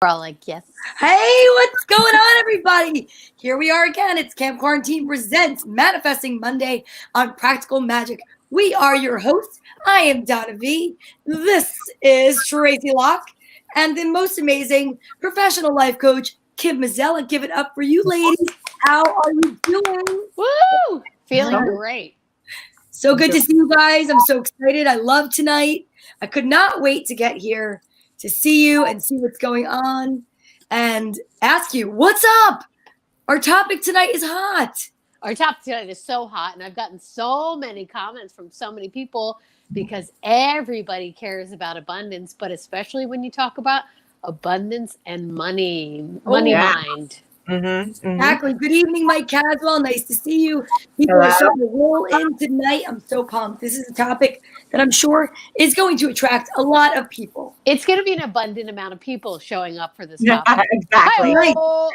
We're all like, yes. Hey, what's going on, everybody? Here we are again. It's Camp Quarantine Presents Manifesting Monday on Practical Magic. We are your hosts. I am Donna Vee. This is Tracy Locke. And the most amazing professional life coach, Kim Mazzella. Give it up for you, ladies. How are you doing? Woo! Feeling great. So good to see you guys. I'm so excited. I love tonight. I could not wait to get here to see you and see what's going on and ask you, what's up? Our topic tonight is hot. Our topic tonight is so hot, and I've gotten so many comments from so many people because everybody cares about abundance, but especially when you talk about abundance and money mind. Exactly. Good evening, Mike Caswell. Nice to see you. People are starting to roll in tonight. I'm so pumped. This is a topic that I'm sure is going to attract a lot of people. It's going to be an abundant amount of people showing up for this topic. Exactly. No,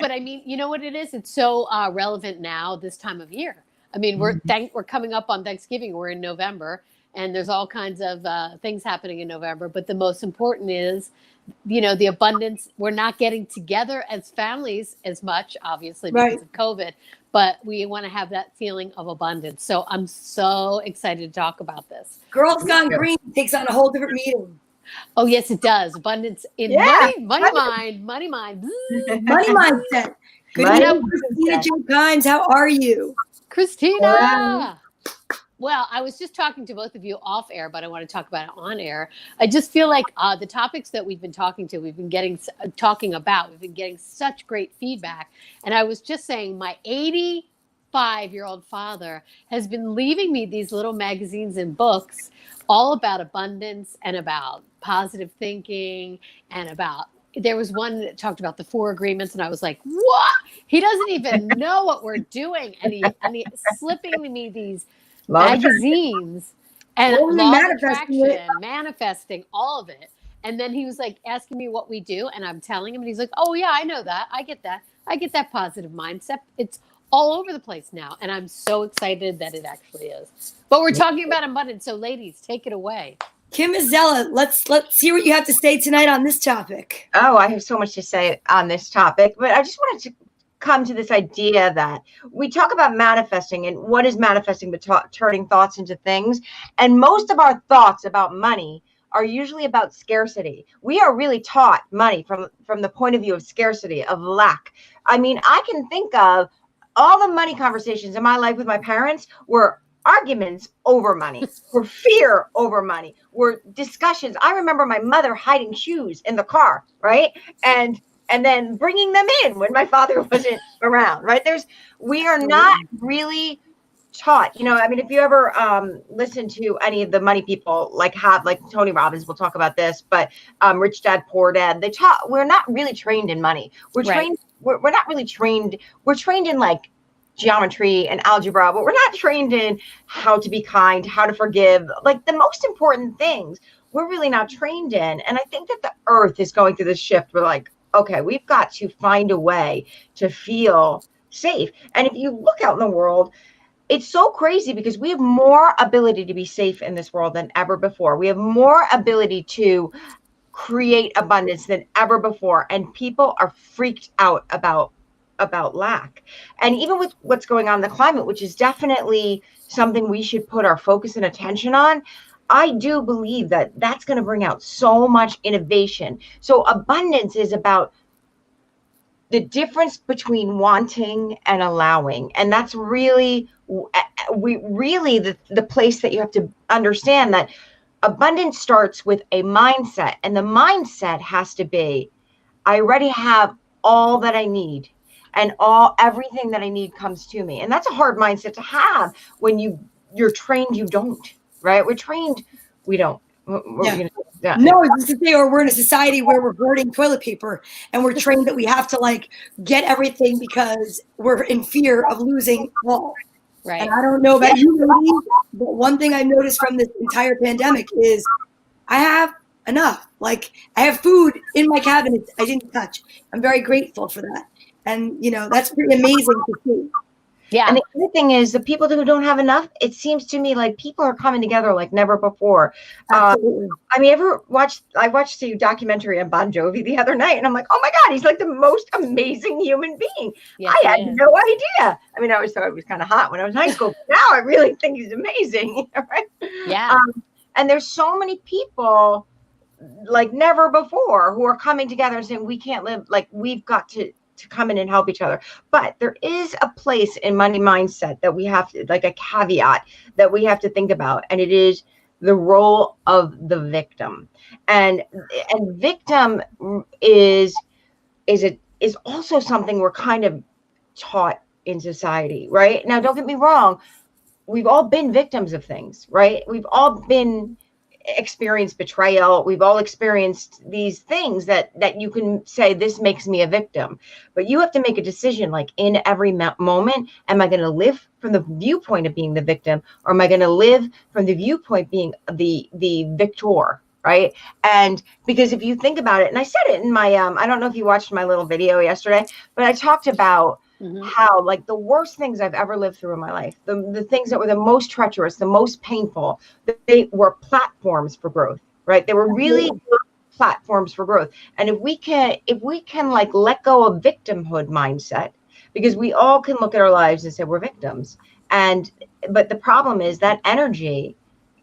but I mean, you know what it is? It's so relevant now this time of year. I mean, we're coming up on Thanksgiving. We're in November, and there's all kinds of things happening in November. But the most important is, you know, the abundance. We're not getting together as families as much, obviously, because of COVID, but we want to have that feeling of abundance. So I'm so excited to talk about this. Girls Gone Green takes on a whole different meaning. Oh, yes, it does. Abundance in money mind. Money mindset. Good evening, Christina J. Kimes. How are you? Christina! Well, I was just talking to both of you off air, but I want to talk about it on air. I just feel like the topics that we've been talking getting such great feedback. And I was just saying my 85-year-old father has been leaving me these little magazines and books all about abundance and about positive thinking and about, there was one that talked about the 4 agreements, and I was like, what? He doesn't even know what we're doing. And he's slipping me these magazines and law of attraction, manifesting, all of it. And then he was like asking me what we do, and I'm telling him, and he's like, oh yeah, I know that. I get that positive mindset. It's all over the place now, and I'm so excited that it actually is. But we're talking about abundance, so ladies, take it away. Kim Mazzella, let's hear what you have to say tonight on this topic. Oh, I have so much to say on this topic, but I just wanted to come to this idea that we talk about manifesting, and what is manifesting but turning thoughts into things. And most of our thoughts about money are usually about scarcity. We are really taught money from the point of view of scarcity, of lack. I mean, I can think of all the money conversations in my life with my parents were arguments over money, were fear over money, were discussions. I remember my mother hiding shoes in the car, right? And then bringing them in when my father wasn't around, right? We are not really taught, you know, I mean, if you ever listen to any of the money people, like Tony Robbins, we'll talk about this, but Rich Dad, Poor Dad, we're not really trained in money. We're not really trained. We're trained in like geometry and algebra, but we're not trained in how to be kind, how to forgive, like the most important things we're really not trained in. And I think that the earth is going through this shift. We're like, okay, we've got to find a way to feel safe. And if you look out in the world, it's so crazy because we have more ability to be safe in this world than ever before. We have more ability to create abundance than ever before. And people are freaked out about lack. And even with what's going on in the climate, which is definitely something we should put our focus and attention on, I do believe that that's going to bring out so much innovation. So abundance is about the difference between wanting and allowing. And that's really, the place that you have to understand that abundance starts with a mindset. And the mindset has to be, I already have all that I need, and everything that I need comes to me. And that's a hard mindset to have when you're trained, you don't. Right? We're trained. We don't. No, it's to say, or we're in a society where we're hoarding toilet paper, and we're trained that we have to like get everything because we're in fear of losing all. Right. And I don't know about you, ladies, but one thing I've noticed from this entire pandemic is I have enough. Like I have food in my cabinet I didn't touch. I'm very grateful for that. And, you know, that's pretty amazing to see. Yeah. And the other thing is the people who don't have enough, it seems to me like people are coming together like never before. Absolutely. I mean, I watched the documentary on Bon Jovi the other night, and I'm like, oh my God, he's like the most amazing human being. Yes, I he had is. no idea. I mean, I always thought it was kind of hot when I was in high school. But now I really think he's amazing. Right? Yeah. And there's so many people like never before who are coming together and saying we can't live, like we've got to come in and help each other. But there is a place in money mindset that we have to, like a caveat that we have to think about, and it is the role of the victim. And victim is also something we're kind of taught in society, right? Now don't get me wrong, we've all been victims of things, right? We've all been experienced betrayal. We've all experienced these things that you can say, this makes me a victim. But you have to make a decision, like in every moment, am I going to live from the viewpoint of being the victim, or am I going to live from the viewpoint being the victor? Right. And because if you think about it, and I said it in my I don't know if you watched my little video yesterday, but I talked about how like the worst things I've ever lived through in my life, the things that were the most treacherous, the most painful, they were platforms for growth, right? They were really platforms for growth. And if we can like let go of victimhood mindset, because we all can look at our lives and say we're victims. But the problem is that energy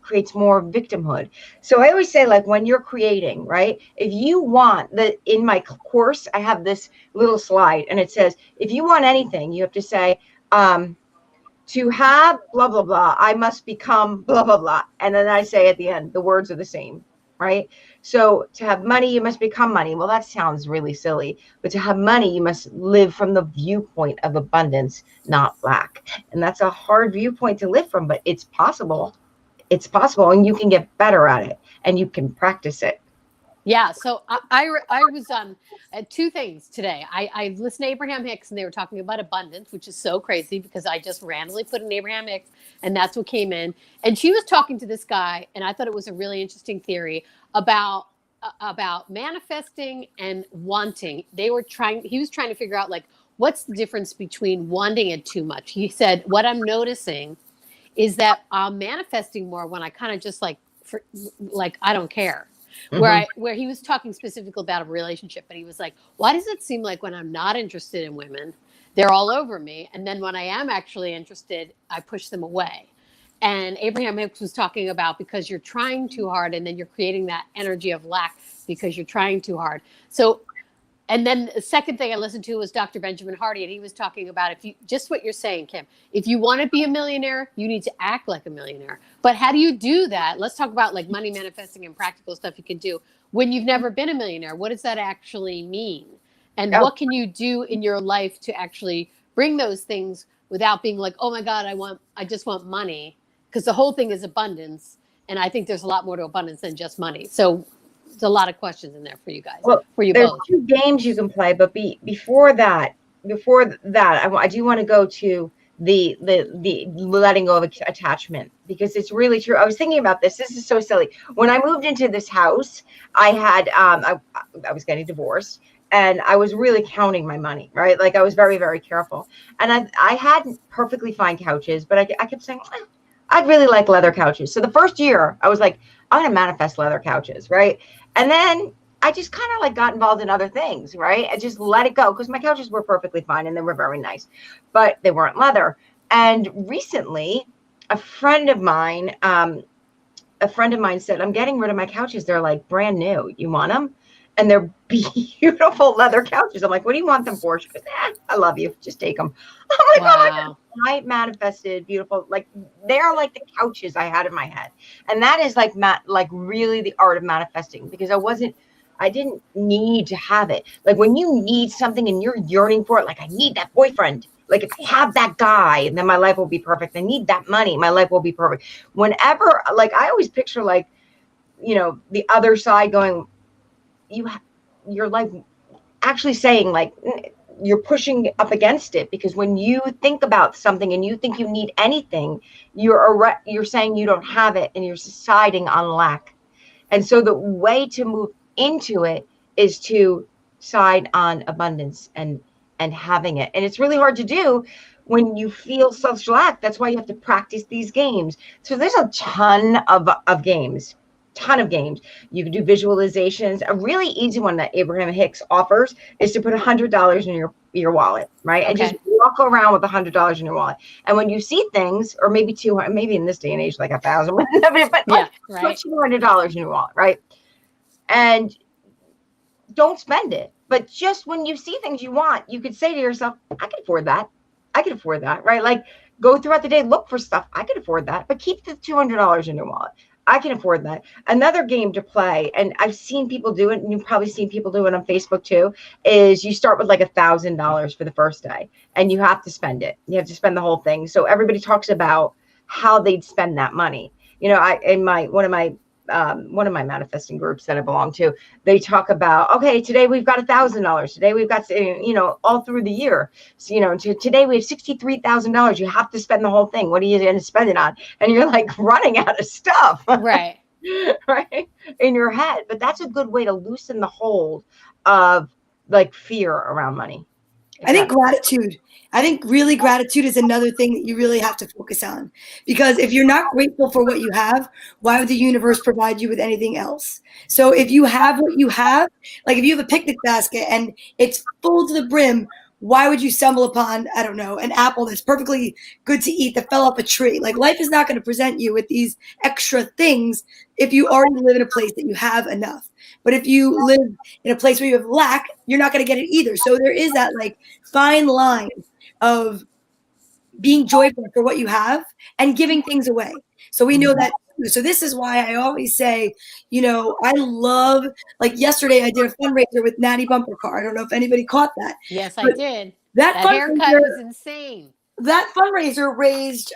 creates more victimhood. So I always say, like, when you're creating, right, if you want in my course, I have this little slide and it says, if you want anything, you have to say, to have blah, blah, blah, I must become blah, blah, blah. And then I say at the end, the words are the same, right? So to have money, you must become money. Well, that sounds really silly, but to have money, you must live from the viewpoint of abundance, not lack. And that's a hard viewpoint to live from, but it's possible. It's possible, and you can get better at it, and you can practice it. Yeah. So I was on two things today. I listened to Abraham Hicks, and they were talking about abundance, which is so crazy because I just randomly put in Abraham Hicks, and that's what came in. And she was talking to this guy, and I thought it was a really interesting theory about manifesting and wanting. He was trying to figure out, like, what's the difference between wanting it too much. He said, what I'm noticing is that I'm manifesting more when I kind of just like I don't care. Where he was talking specifically about a relationship, but he was like, why does it seem like when I'm not interested in women, they're all over me, and then when I am actually interested, I push them away? And Abraham Hicks was talking about, because you're trying too hard, and then you're creating that energy of lack because you're trying too hard. So, and then the second thing I listened to was Dr. Benjamin Hardy, and he was talking about, if you, just what you're saying, Kim, if you want to be a millionaire, you need to act like a millionaire. But how do you do that? Let's talk about like money manifesting and practical stuff you can do when you've never been a millionaire. What does that actually mean? And what can you do in your life to actually bring those things without being like, oh my God, I just want money? Because the whole thing is abundance. And I think there's a lot more to abundance than just money. So there's a lot of questions in there for you guys. Well, for you there's both. 2 games you can play, but before that, I do want to go to the letting go of attachment, because it's really true. I was thinking about this. This is so silly. When I moved into this house, I had I was getting divorced, and I was really counting my money, right? Like I was very, very careful. And I had perfectly fine couches, but I kept saying, I'd really like leather couches. So the first year I was like, I'm going to manifest leather couches, right? And then I just kind of like got involved in other things, right? I just let it go because my couches were perfectly fine and they were very nice, but they weren't leather. And recently, a friend of mine said, I'm getting rid of my couches. They're like brand new. You want them? And they're beautiful leather couches. I'm like, what do you want them for? She goes, I love you. Just take them. I'm like, wow. Oh my God. I manifested beautiful, like they're like the couches I had in my head. And that is like really the art of manifesting, because I didn't need to have it. Like when you need something and you're yearning for it, like I need that boyfriend. Like if I have that guy, and then my life will be perfect. I need that money. My life will be perfect. Whenever, like I always picture like, you know, the other side going, you're like actually saying like, you're pushing up against it, because when you think about something and you think you need anything, you're saying you don't have it, and you're deciding on lack. And so the way to move into it is to side on abundance and and having it. And it's really hard to do when you feel social act. That's why you have to practice these games. So there's a ton of games. You can do visualizations. A really easy one that Abraham Hicks offers is to put $100 in your wallet, right? And just walk around with $100 in your wallet. And when you see things, or maybe 200, maybe in this day and age, like 1,000, but like put $200 in your wallet, right? And don't spend it. But just when you see things you want, you could say to yourself, I can afford that. I can afford that, right? Like go throughout the day, look for stuff. I can afford that, but keep the $200 in your wallet. I can afford that. Another game to play, and I've seen people do it, and you've probably seen people do it on Facebook too, is you start with like $1,000 for the first day, and you have to spend it. You have to spend the whole thing. So everybody talks about how they'd spend that money. You know, in one of my manifesting groups that I belong to, they talk about, okay, today we've got $1,000. Today we've got, all through the year. So, today we have $63,000. You have to spend the whole thing. What are you going to spend it on? And you're like running out of stuff. Right. Right. In your head. But that's a good way to loosen the hold of like fear around money. I think gratitude. I think really gratitude is another thing that you really have to focus on, because if you're not grateful for what you have, why would the universe provide you with anything else? So if you have what you have, like if you have a picnic basket and it's full to the brim, why would you stumble upon, I don't know, an apple that's perfectly good to eat that fell off a tree? Like life is not going to present you with these extra things if you already live in a place that you have enough. But if you live in a place where you have lack, you're not going to get it either. So there is that like fine line of being joyful for what you have and giving things away. So we know that. So this is why I always say, I love, like yesterday I did a fundraiser with Natty Bumper Car. I don't know if anybody caught that. Yes, I did. That haircut was insane. That fundraiser raised,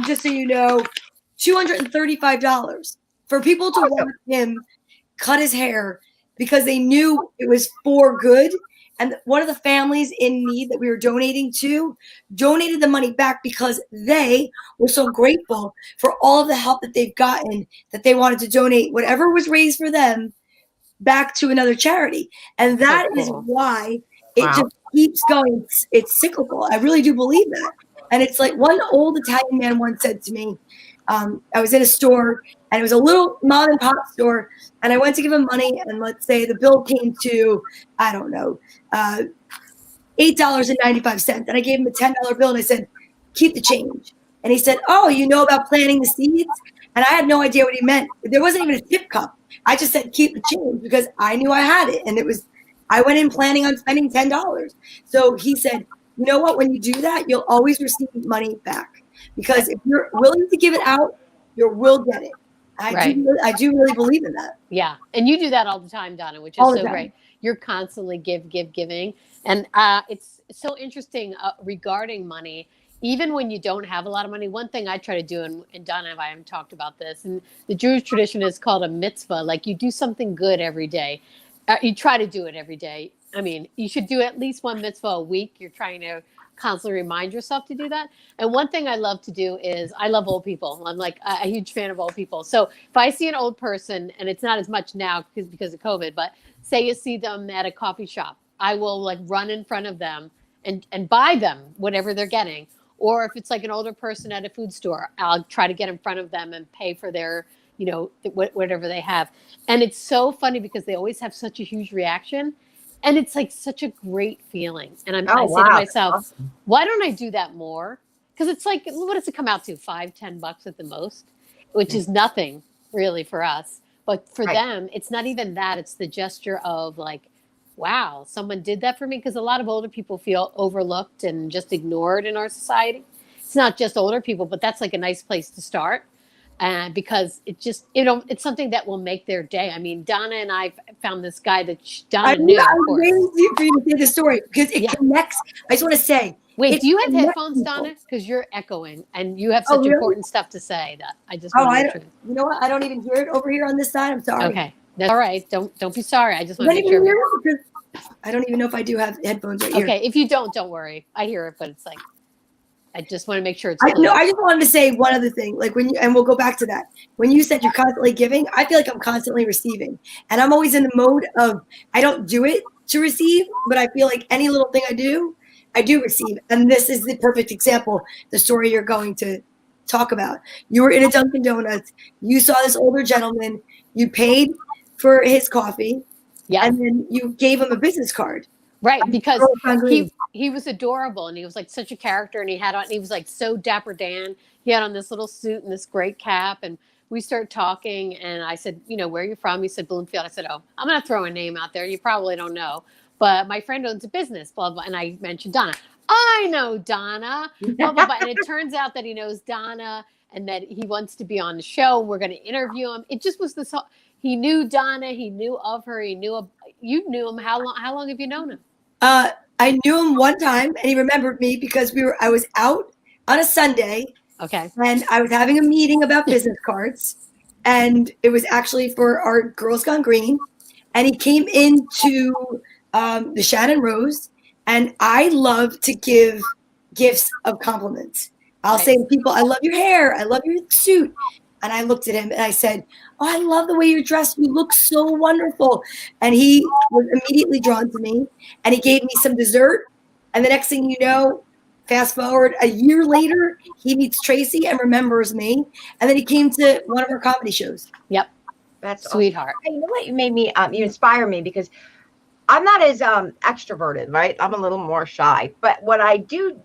just so you know, $235 for people to watch him cut his hair because they knew it was for good. And one of the families in need that we were donating to donated the money back because they were so grateful for all of the help that they've gotten, that they wanted to donate whatever was raised for them back to another charity. And that is why it just keeps going. It's cyclical. I really do believe that. And it's like one old Italian man once said to me, I was in a store and it was a little mom and pop store, and I went to give him money, and let's say the bill came to, I don't know, $8.95. And I gave him a $10 bill and I said, keep the change. And he said, oh, you know about planting the seeds? And I had no idea what he meant. There wasn't even a tip cup. I just said, keep the change, because I knew I had it. And I went in planning on spending $10. So he said, you know what? When you do that, you'll always receive money back, because if you're willing to give it out, you will get it. I do really believe in that. Yeah. And you do that all the time, Donna, which is so great. You're constantly giving. And it's so interesting regarding money. Even when you don't have a lot of money, one thing I try to do, and Donna and I haven't talked about this, and the Jewish tradition is called a mitzvah. Like you do something good every day. You try to do it every day. I mean, you should do at least one mitzvah a week. You're trying to constantly remind yourself to do that. And one thing I love to do is I love old people. I'm like a huge fan of old people. So if I see an old person, and it's not as much now because of COVID, but say you see them at a coffee shop, I will like run in front of them and buy them whatever they're getting. Or if it's like an older person at a food store, I'll try to get in front of them and pay for their, whatever they have. And it's so funny because they always have such a huge reaction. And it's like such a great feeling. And I say to myself, why don't I do that more? Because it's like, what does it come out to? $5-10 at the most, which is nothing really for us. But for them, it's not even that. It's the gesture of like, wow, someone did that for me. Because a lot of older people feel overlooked and just ignored in our society. It's not just older people, but that's like a nice place to start. And because it just, it's something that will make their day. I mean, Donna and I found this guy that Donna knew. I was waiting for you to say the story because it connects. I just want to say. Wait, do you have headphones, Donna? Because you're echoing and you have such important stuff to say that I just want to make sure. You know what? I don't even hear it over here on this side. I'm sorry. Okay. That's all right. Don't be sorry. I just want to make sure. I don't even know if I do have headphones right here. Okay. If you don't worry. I hear it, but it's like, I just want to make sure it's clear. I just wanted to say one other thing, like and we'll go back to that. When you said you're constantly giving, I feel like I'm constantly receiving. And I'm always in the mode of, I don't do it to receive, but I feel like any little thing I do receive. And this is the perfect example, the story you're going to talk about. You were in a Dunkin' Donuts. You saw this older gentleman. You paid for his coffee. Yeah. And then you gave him a business card. Right, because hungry. he was adorable, and he was like such a character, and he was like so Dapper Dan. He had on this little suit and this great cap, and we started talking, and I said, you know, where are you from? He said, Bloomfield. I said, oh, I'm going to throw a name out there. You probably don't know, but my friend owns a business, blah, blah. And I mentioned Donna. I know Donna, blah, blah, blah. And it turns out that he knows Donna and that he wants to be on the show. We're going to interview him. It just was this whole, he knew Donna. He knew of her. He knew of, you knew him. How long have you known him? I knew him one time, and he remembered me because I was out on a Sunday. Okay. And I was having a meeting about business cards, and it was actually for our Girls Gone Green. And he came into the Shannon Rose, and I love to give gifts of compliments. I'll say to people, I love your hair. I love your suit. And I looked at him and I said, oh, I love the way you're dressed. You look so wonderful. And he was immediately drawn to me, and he gave me some dessert. And the next thing you know, fast forward a year later, he meets Tracy and remembers me. And then he came to one of our comedy shows. Yep. That's sweetheart. Awesome. You know what? You made me, you inspire me because I'm not as extroverted, right? I'm a little more shy. But what I do,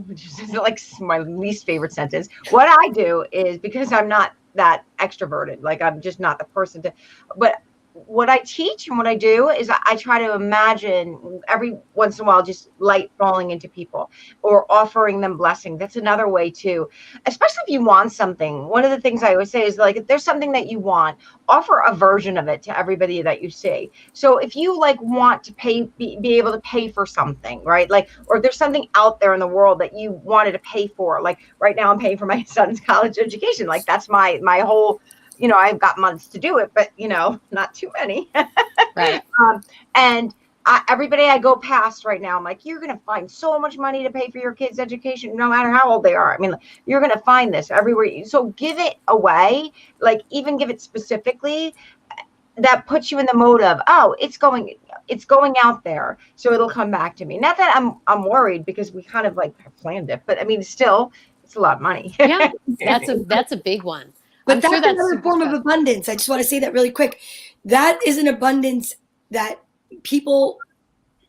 which is like my least favorite sentence, what I do is, because I'm not that extroverted, like I'm just not the person to, but what I teach and what I do is I try to imagine every once in a while just light falling into people or offering them blessing. That's another way too, especially if you want something. One of the things I always say is, like, if there's something that you want, offer a version of it to everybody that you see. So if you like want to pay, be able to pay for something, right? Like, or if there's something out there in the world that you wanted to pay for, like right now I'm paying for my son's college education. Like that's my whole, you know, I've got months to do it, but you know, not too many. Right. And everybody I go past right now, I'm like, you're going to find so much money to pay for your kids' education, no matter how old they are. I mean, you're going to find this everywhere. So give it away, like even give it specifically. That puts you in the mode of, oh, it's going out there, so it'll come back to me. Not that I'm worried, because we kind of like planned it, but I mean, still, it's a lot of money. Yeah, that's a big one. But I'm that's sure that's another form of abundance. I just want to say that really quick. That is an abundance that people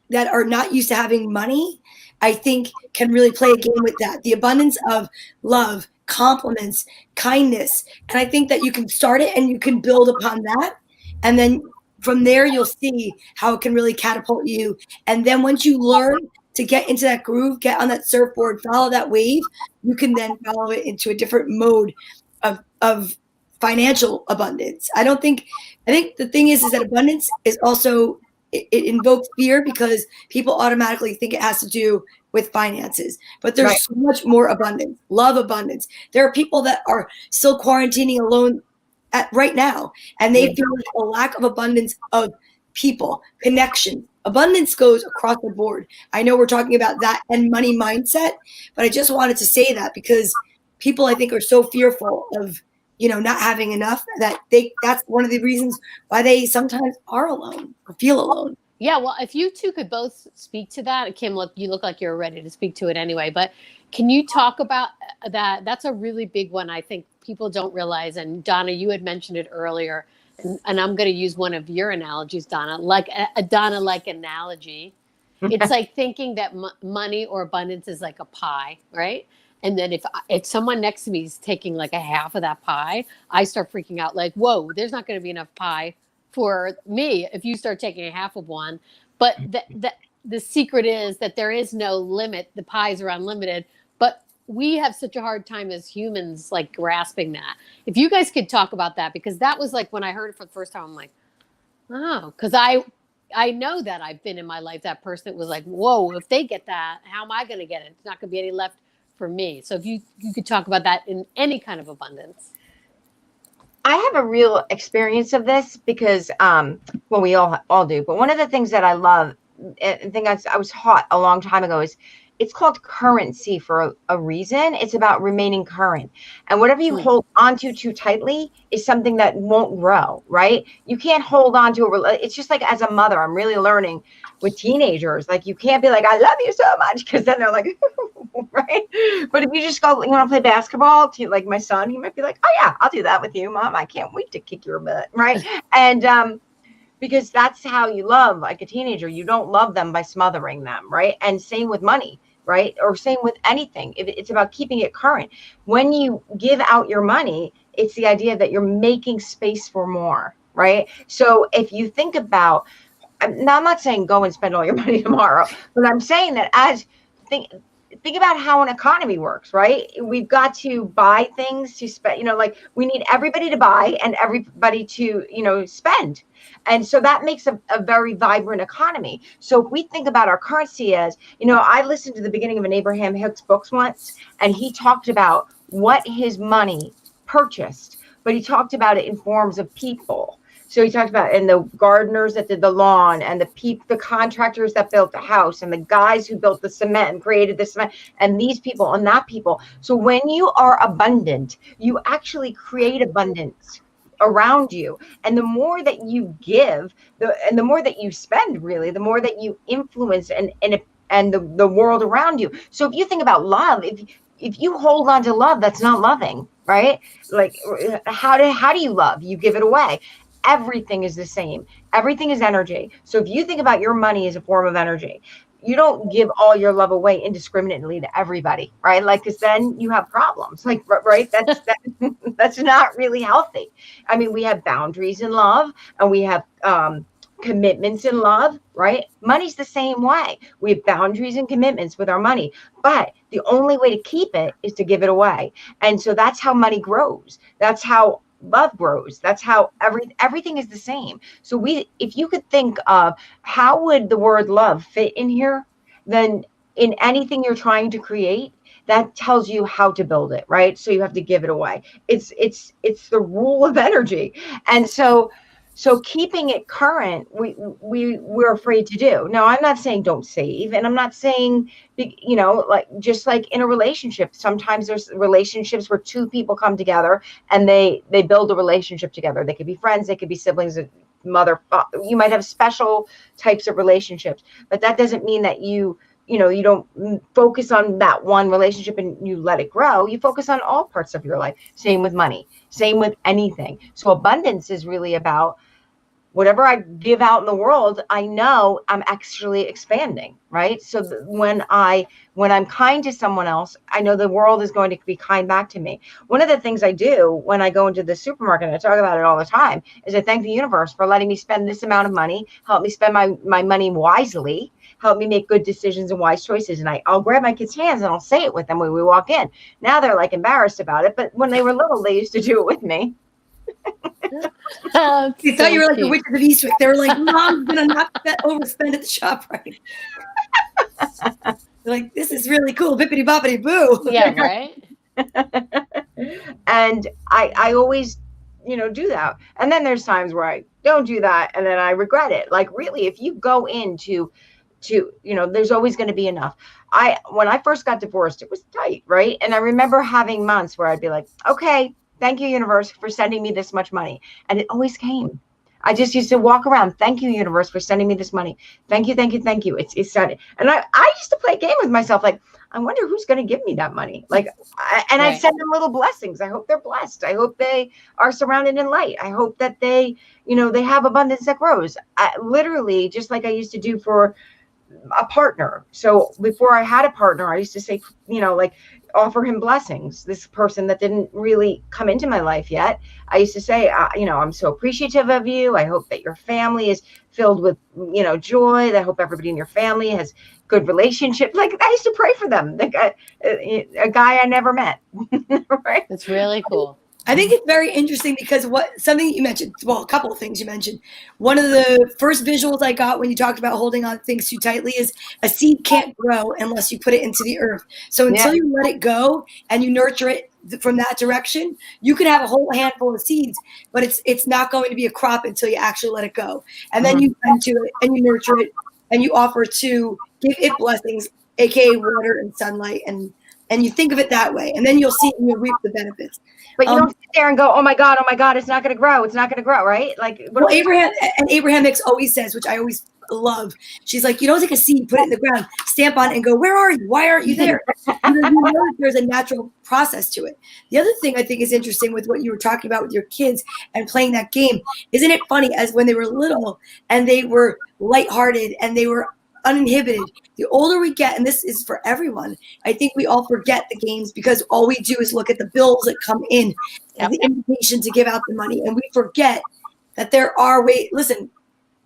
that are not used to having money, I think, can really play a game with that. The abundance of love, compliments, kindness. And I think that you can start it and you can build upon that. And then from there, you'll see how it can really catapult you. And then once you learn to get into that groove, get on that surfboard, follow that wave, you can then follow it into a different mode of financial abundance. I think the thing is that abundance is also, it invokes fear because people automatically think it has to do with finances, but there's so much more abundance, love abundance. There are people that are still quarantining alone right now, and they feel like a lack of abundance of people, connection. Abundance goes across the board. I know we're talking about that and money mindset, but I just wanted to say that because people, I think, are so fearful of, you know, not having enough that's one of the reasons why they sometimes are alone or feel alone. Yeah, well, if you two could both speak to that, Kim, you look like you're ready to speak to it anyway, but can you talk about that? That's a really big one. I think people don't realize, and Donna, you had mentioned it earlier, and I'm going to use one of your analogies, Donna, like a Donna-like analogy. It's like thinking that money or abundance is like a pie, right? And then if someone next to me is taking like a half of that pie, I start freaking out like, whoa, there's not going to be enough pie for me if you start taking a half of one. But the secret is that there is no limit. The pies are unlimited. But we have such a hard time as humans like grasping that. If you guys could talk about that, because that was like when I heard it for the first time, I'm like, oh, because I know that I've been in my life that person that was like, whoa, if they get that, how am I going to get it? It's not going to be any left for me. So if you could talk about that in any kind of abundance. I have a real experience of this because, well, we all do. But one of the things that I love, and think I was taught a long time ago, is it's called currency for a reason. It's about remaining current. And whatever you hold onto too tightly is something that won't grow, right? You can't hold on to it's just like as a mother, I'm really learning with teenagers, like you can't be like, I love you so much, because then they're like, right? But if you just go, you want to play basketball, to like my son, he might be like, oh yeah, I'll do that with you, Mom. I can't wait to kick your butt, right? And because that's how you love like a teenager. You don't love them by smothering them, right? And same with money, right? Or same with anything. It's about keeping it current. When you give out your money, it's the idea that you're making space for more, right? So if you think about, now I'm not saying go and spend all your money tomorrow, but I'm saying that think about how an economy works, right? We've got to buy things to spend, like we need everybody to buy and everybody to, spend. And so that makes a very vibrant economy. So if we think about our currency as, I listened to the beginning of an Abraham Hicks books once, and he talked about what his money purchased, but he talked about it in forms of people. So he talked about, and the gardeners that did the lawn, and the contractors that built the house, and the guys who built the cement and created the cement, and these people and that people. So when you are abundant, you actually create abundance around you. And the more that you give, and the more that you spend, really, the more that you influence and the world around you. So if you think about love, if you hold on to love, that's not loving, right? Like how do you love? You give it away. Everything is the same. Everything is energy. So if you think about your money as a form of energy, you don't give all your love away indiscriminately to everybody, right? Like, because then you have problems, like, right? That's not really healthy. I mean, we have boundaries in love, and we have commitments in love, right? Money's the same way. We have boundaries and commitments with our money, but the only way to keep it is to give it away. And so that's how money grows. That's how love grows. That's how everything is the same. So if you could think of how would the word love fit in here, then in anything you're trying to create, that tells you how to build it, right? So you have to give it away. It's the rule of energy. And so keeping it current, we're afraid to do. Now, I'm not saying don't save, and I'm not saying, like just like in a relationship, sometimes there's relationships where two people come together and they build a relationship together. They could be friends, they could be siblings, mother, you might have special types of relationships, but that doesn't mean that you don't focus on that one relationship and you let it grow. You focus on all parts of your life. Same with money, same with anything. So abundance is really about whatever I give out in the world, I know I'm actually expanding, right? So when I'm kind to someone else, I know the world is going to be kind back to me. One of the things I do when I go into the supermarket, and I talk about it all the time, is I thank the universe for letting me spend this amount of money, help me spend my money wisely, help me make good decisions and wise choices. And I'll grab my kids' hands and I'll say it with them when we walk in. Now they're like embarrassed about it, but when they were little, they used to do it with me. They thought you were like the Witch of Eastwick. They were like, Mom's gonna not overspend at the shop, right? They're like, this is really cool, bippity boppity boo. Yeah, right. And I always, do that. And then there's times where I don't do that, and then I regret it. Like, really, if you go into there's always going to be enough. When I first got divorced, it was tight, right? And I remember having months where I'd be like, okay, thank you, universe, for sending me this much money. And it always came. I just used to walk around. Thank you, universe, for sending me this money. Thank you, thank you, thank you. It's sending. And I used to play a game with myself. Like, I wonder who's going to give me that money. Like, I'd send them little blessings. I hope they're blessed. I hope they are surrounded in light. I hope that they, they have abundance that grows. Literally, just like I used to do for a partner. So before I had a partner, I used to say, like, offer him blessings. This person that didn't really come into my life yet, I used to say, I'm so appreciative of you. I hope that your family is filled with, joy. I hope everybody in your family has good relationships. Like, I used to pray for them. Like a guy I never met. Right? That's really cool. I think it's very interesting because something you mentioned, well, a couple of things you mentioned. One of the first visuals I got when you talked about holding on to things too tightly is a seed can't grow unless you put it into the earth. So until you let it go and you nurture it from that direction, you can have a whole handful of seeds, but it's not going to be a crop until you actually let it go. And then you tend to it and you nurture it and you offer to give it blessings aka water and sunlight, and you think of it that way, and then you'll see and you'll reap the benefits. But you don't sit there and go, oh my God, it's not going to grow. It's not going to grow, right? Like, well, Abraham Hicks always says, which I always love. She's like, you don't take a seed, put it in the ground, stamp on it, and go, where are you? Why aren't you there? There's a natural process to it. The other thing I think is interesting with what you were talking about with your kids and playing that game, isn't it funny, as when they were little and they were lighthearted and they were uninhibited, the older we get, and this is for everyone, I think we all forget the games because all we do is look at the bills that come in and the invitation to give out the money, and we forget that there are ways. Listen,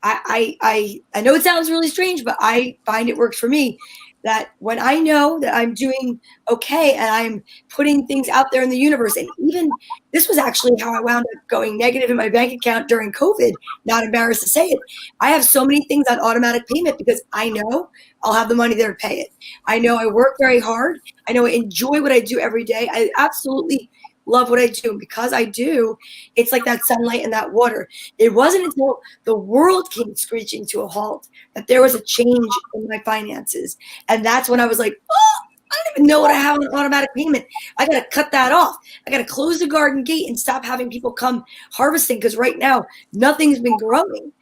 I know it sounds really strange, but I find it works for me, that when I know that I'm doing okay and I'm putting things out there in the universe, and even this was actually how I wound up going negative in my bank account during COVID, not embarrassed to say it. I have so many things on automatic payment because I know I'll have the money there to pay it. I know I work very hard. I know I enjoy what I do every day. I absolutely love what I do. And because I do, it's like that sunlight and that water. It wasn't until the world came screeching to a halt that there was a change in my finances. And that's when I was like, oh, I don't even know what I have on automatic payment. I got to cut that off. I got to close the garden gate and stop having people come harvesting, because right now nothing's been growing.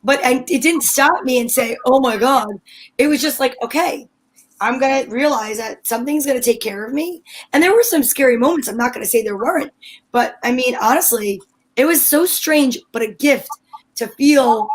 But it didn't stop me and say, oh my God. It was just like, okay, I'm going to realize that something's going to take care of me. And there were some scary moments. I'm not going to say there weren't. But I mean, honestly, it was so strange, but a gift to feel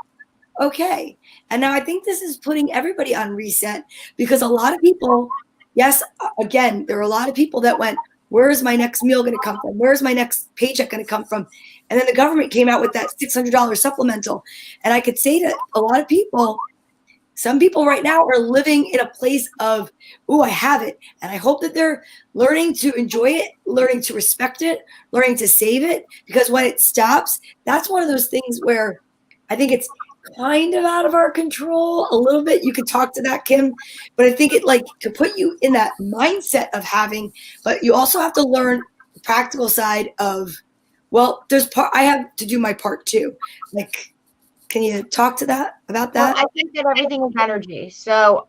okay. And now I think this is putting everybody on reset, because a lot of people, yes, again, there are a lot of people that went, where's my next meal going to come from? Where's my next paycheck going to come from? And then the government came out with that $600 supplemental. And I could say to a lot of people, some people right now are living in a place of, oh, I have it. And I hope that they're learning to enjoy it, learning to respect it, learning to save it. Because when it stops, that's one of those things where I think it's kind of out of our control a little bit. You could talk to that, Kim. But I think it like to put you in that mindset of having, but you also have to learn the practical side of, well, I have to do my part too. Like, can you talk to that about that? Well, I think that everything is energy. So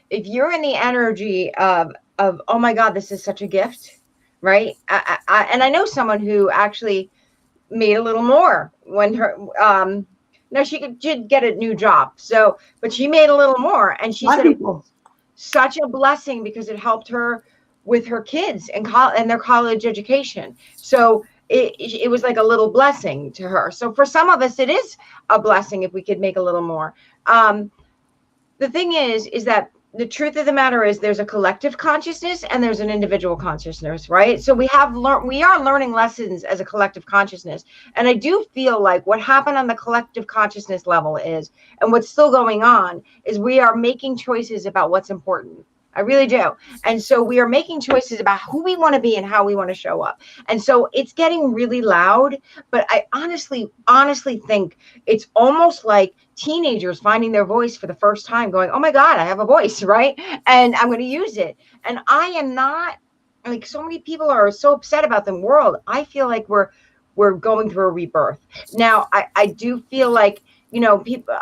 if you're in the energy of oh my God, this is such a gift, right? And I know someone who actually made a little more when her no, did get a new job. So, but she made a little more, and she said it was such a blessing because it helped her with her kids and their college education. So it was like a little blessing to her. So for some of us, it is a blessing if we could make a little more. The thing is that the truth of the matter is there's a collective consciousness and there's an individual consciousness, right? So we are learning lessons as a collective consciousness. And I do feel like what happened on the collective consciousness level is, and what's still going on, is we are making choices about what's important. I really do. And so we are making choices about who we want to be and how we want to show up. And so it's getting really loud, but I honestly think it's almost like teenagers finding their voice for the first time, going, oh my God, I have a voice, right? And I'm going to use it. And I am not, like, so many people are so upset about the world. I feel like we're going through a rebirth. Now, I do feel like, you know, people,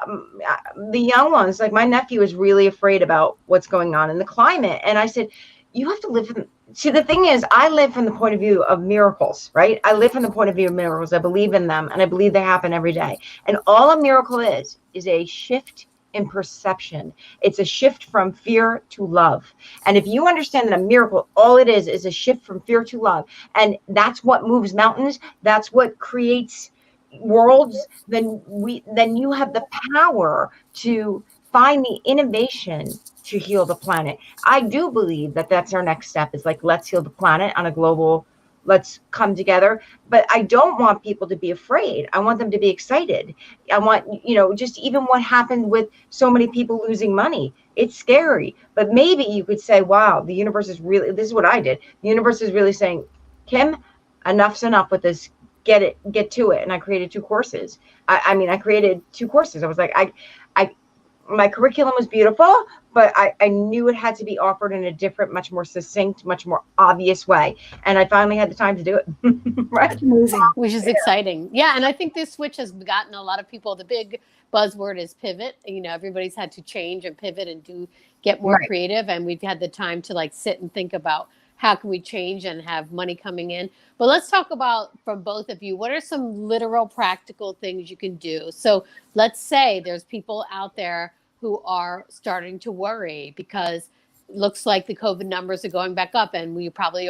the young ones, like my nephew is really afraid about what's going on in the climate. And I said, you have to live from, see, the thing is, I live from the point of view of miracles, right? I live from the point of view of miracles. I believe in them, and I believe they happen every day. And all a miracle is a shift in perception. It's a shift from fear to love. And if you understand that a miracle, all it is a shift from fear to love. And that's what moves mountains. That's what creates worlds. Then you have the power to find the innovation to heal the planet. I do believe that that's our next step, is like, let's heal the planet on a global, let's come together. But I don't want people to be afraid. I want them to be excited. I want, you know, just even what happened with so many people losing money. It's scary, but maybe you could say, wow, the universe is really, this is what I did. The universe is really saying, Kim, enough's enough with this. Get to it. And I created 2 courses. I created 2 courses. I was like, my curriculum was beautiful, but I knew it had to be offered in a different, much more succinct, much more obvious way. And I finally had the time to do it. Right. Amazing. Which is exciting. Yeah. And I think this switch has gotten a lot of people, the big buzzword is pivot. Everybody's had to change and pivot and get more creative. And we've had the time to sit and think about how can we change and have money coming in. But let's talk about, from both of you, what are some literal practical things you can do? So let's say there's people out there who are starting to worry because it looks like the COVID numbers are going back up, and we probably,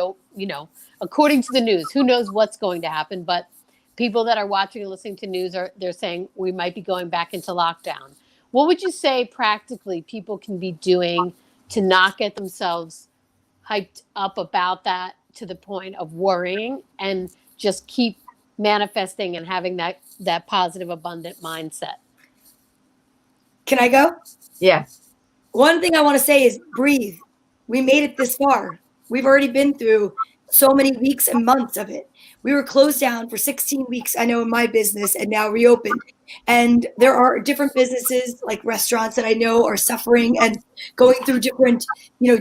according to the news, who knows what's going to happen, but people that are watching and listening to news they're saying we might be going back into lockdown. What would you say practically people can be doing to not get themselves hyped up about that to the point of worrying, and just keep manifesting and having that positive, abundant mindset? Can I go? Yeah. One thing I want to say is breathe. We made it this far. We've already been through so many weeks and months of it. We were closed down for 16 weeks, I know, in my business, and now reopened. And there are different businesses like restaurants that I know are suffering and going through different,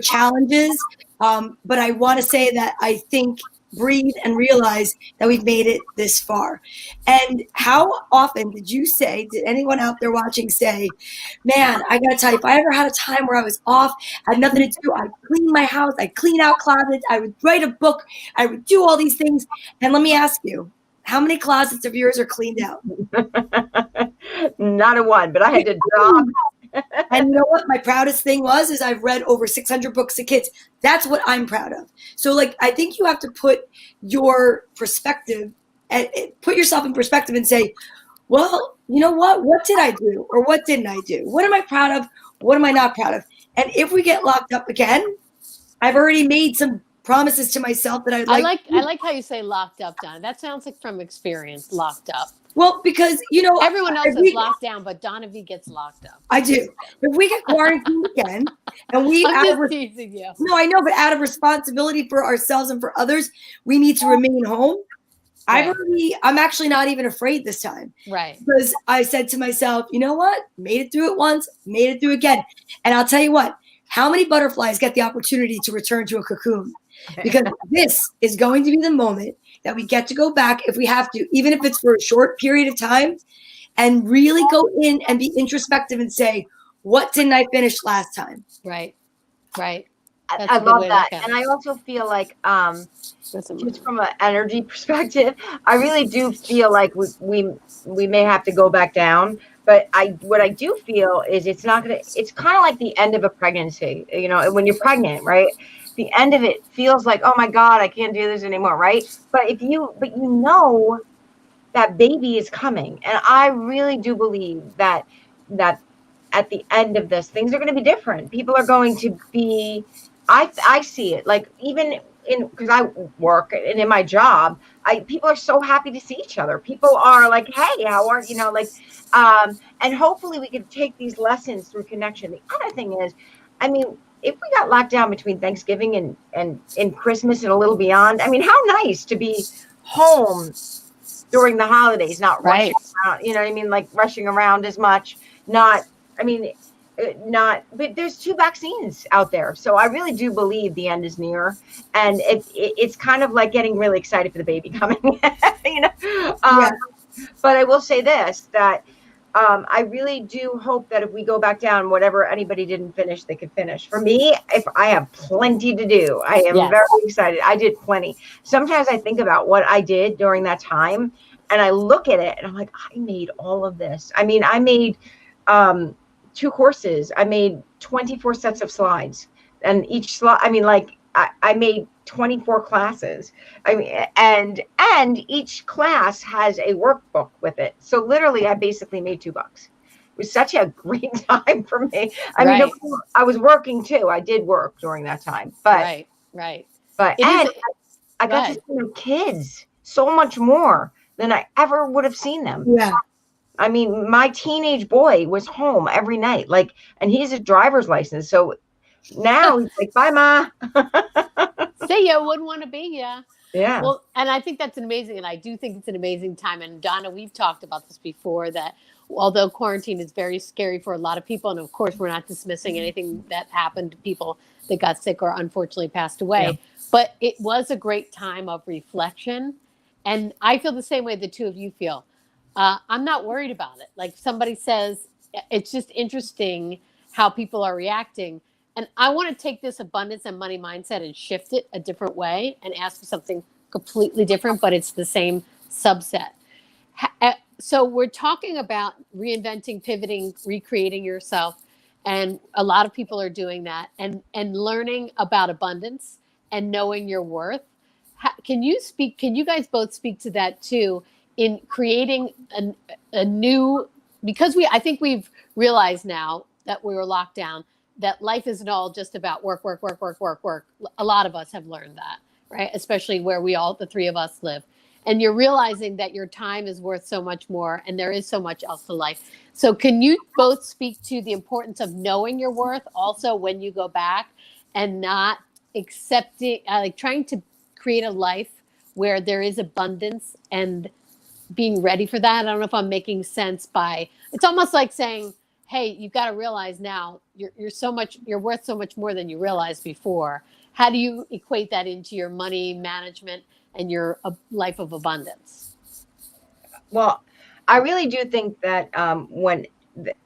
challenges. But I want to say that I think breathe and realize that we've made it this far. And how often did anyone out there watching say, man, I got to tell you, if I ever had a time where I was off, had nothing to do, I'd clean my house, I'd clean out closets, I would write a book, I would do all these things. And let me ask you, how many closets of yours are cleaned out? Not a one, but I had to drop. And you know what my proudest thing is I've read over 600 books to kids. That's what I'm proud of. So I think you have to put your perspective and put yourself in perspective and say, well, you know what did I do or what didn't I do? What am I proud of? What am I not proud of? And if we get locked up again, I've already made some promises to myself that I like how you say locked up, Donna. That sounds like from experience, locked up. Well, because, everyone else is locked down, but Donna Vee gets locked up. I do. If we get quarantined again, and I'm just teasing you. No, I know, but out of responsibility for ourselves and for others, we need to remain home. Right. I'm actually not even afraid this time. Right. Because I said to myself, you know what? Made it through it once, made it through again. And I'll tell you what, how many butterflies get the opportunity to return to a cocoon? Because this is going to be the moment that we get to go back if we have to, even if it's for a short period of time, and really go in and be introspective and say, what didn't I finish last time? Right. I love that. And I also feel like, just from an energy perspective, I really do feel like we may have to go back down. But what I do feel is it's kind of like the end of a pregnancy, when you're pregnant, right? The end of it feels like, oh my God, I can't do this anymore, right? But you know that baby is coming. And I really do believe that at the end of this, things are going to be different. People are going to be, I see it, like even because I work and in my job, people are so happy to see each other. People are like, hey, how are you? And hopefully we can take these lessons through connection. The other thing is, if we got locked down between Thanksgiving and Christmas and a little beyond, how nice to be home during the holidays, not rushing around, like rushing around as much, but there's 2 vaccines out there. So I really do believe the end is near, and it's kind of like getting really excited for the baby coming, But I will say this, that I really do hope that if we go back down, whatever anybody didn't finish, they could finish. For me, if I have plenty to do, I am very excited. I did plenty. Sometimes I think about what I did during that time, and I look at it and I'm like, I made all of this. I made 2 courses. I made 24 sets of slides, and each slide, I made 24 classes. And each class has a workbook with it. So literally I basically made $2. It was such a great time for me. I was working too. I did work during that time, but right. But I got to see my kids so much more than I ever would have seen them. Yeah. My teenage boy was home every night, and he's a driver's license. So now he's like, bye, Ma. See ya, wouldn't want to be ya. Yeah. Well, and I think that's amazing. And I do think it's an amazing time. And Donna, we've talked about this before, that although quarantine is very scary for a lot of people, and of course we're not dismissing anything that happened to people that got sick or unfortunately passed away, Yeah. but it was a great time of reflection. And I feel the same way the two of you feel. I'm not worried about it. Like somebody says, it's just interesting how people are reacting. And I want to take this abundance and money mindset and shift it a different way and ask for something completely different, but it's the same subset. So we're talking about reinventing, pivoting, recreating yourself. And a lot of people are doing that and learning about abundance and knowing your worth. Can you guys both speak to that too, in creating a new, because I think we've realized now that we were locked down, that life isn't all just about work, work, work, work, work, work. A lot of us have learned that, right? Especially where the three of us live. And you're realizing that your time is worth so much more and there is so much else to life. So can you both speak to the importance of knowing your worth also when you go back and not accepting, like trying to create a life where there is abundance and being ready for that? I don't know if I'm making sense it's almost like saying, hey, you've got to realize now you're worth so much more than you realized before. How do you equate that into your money management and your life of abundance? Well, I really do think that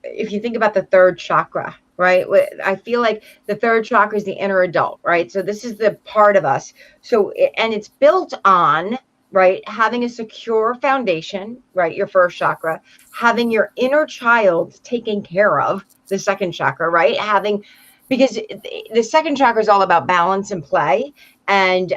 if you think about the third chakra, right? I feel like the third chakra is the inner adult, right? So this is the part of us. And it's built on, right, having a secure foundation, right? Your first chakra, having your inner child taken care of, the second chakra, right? Because the second chakra is all about balance and play and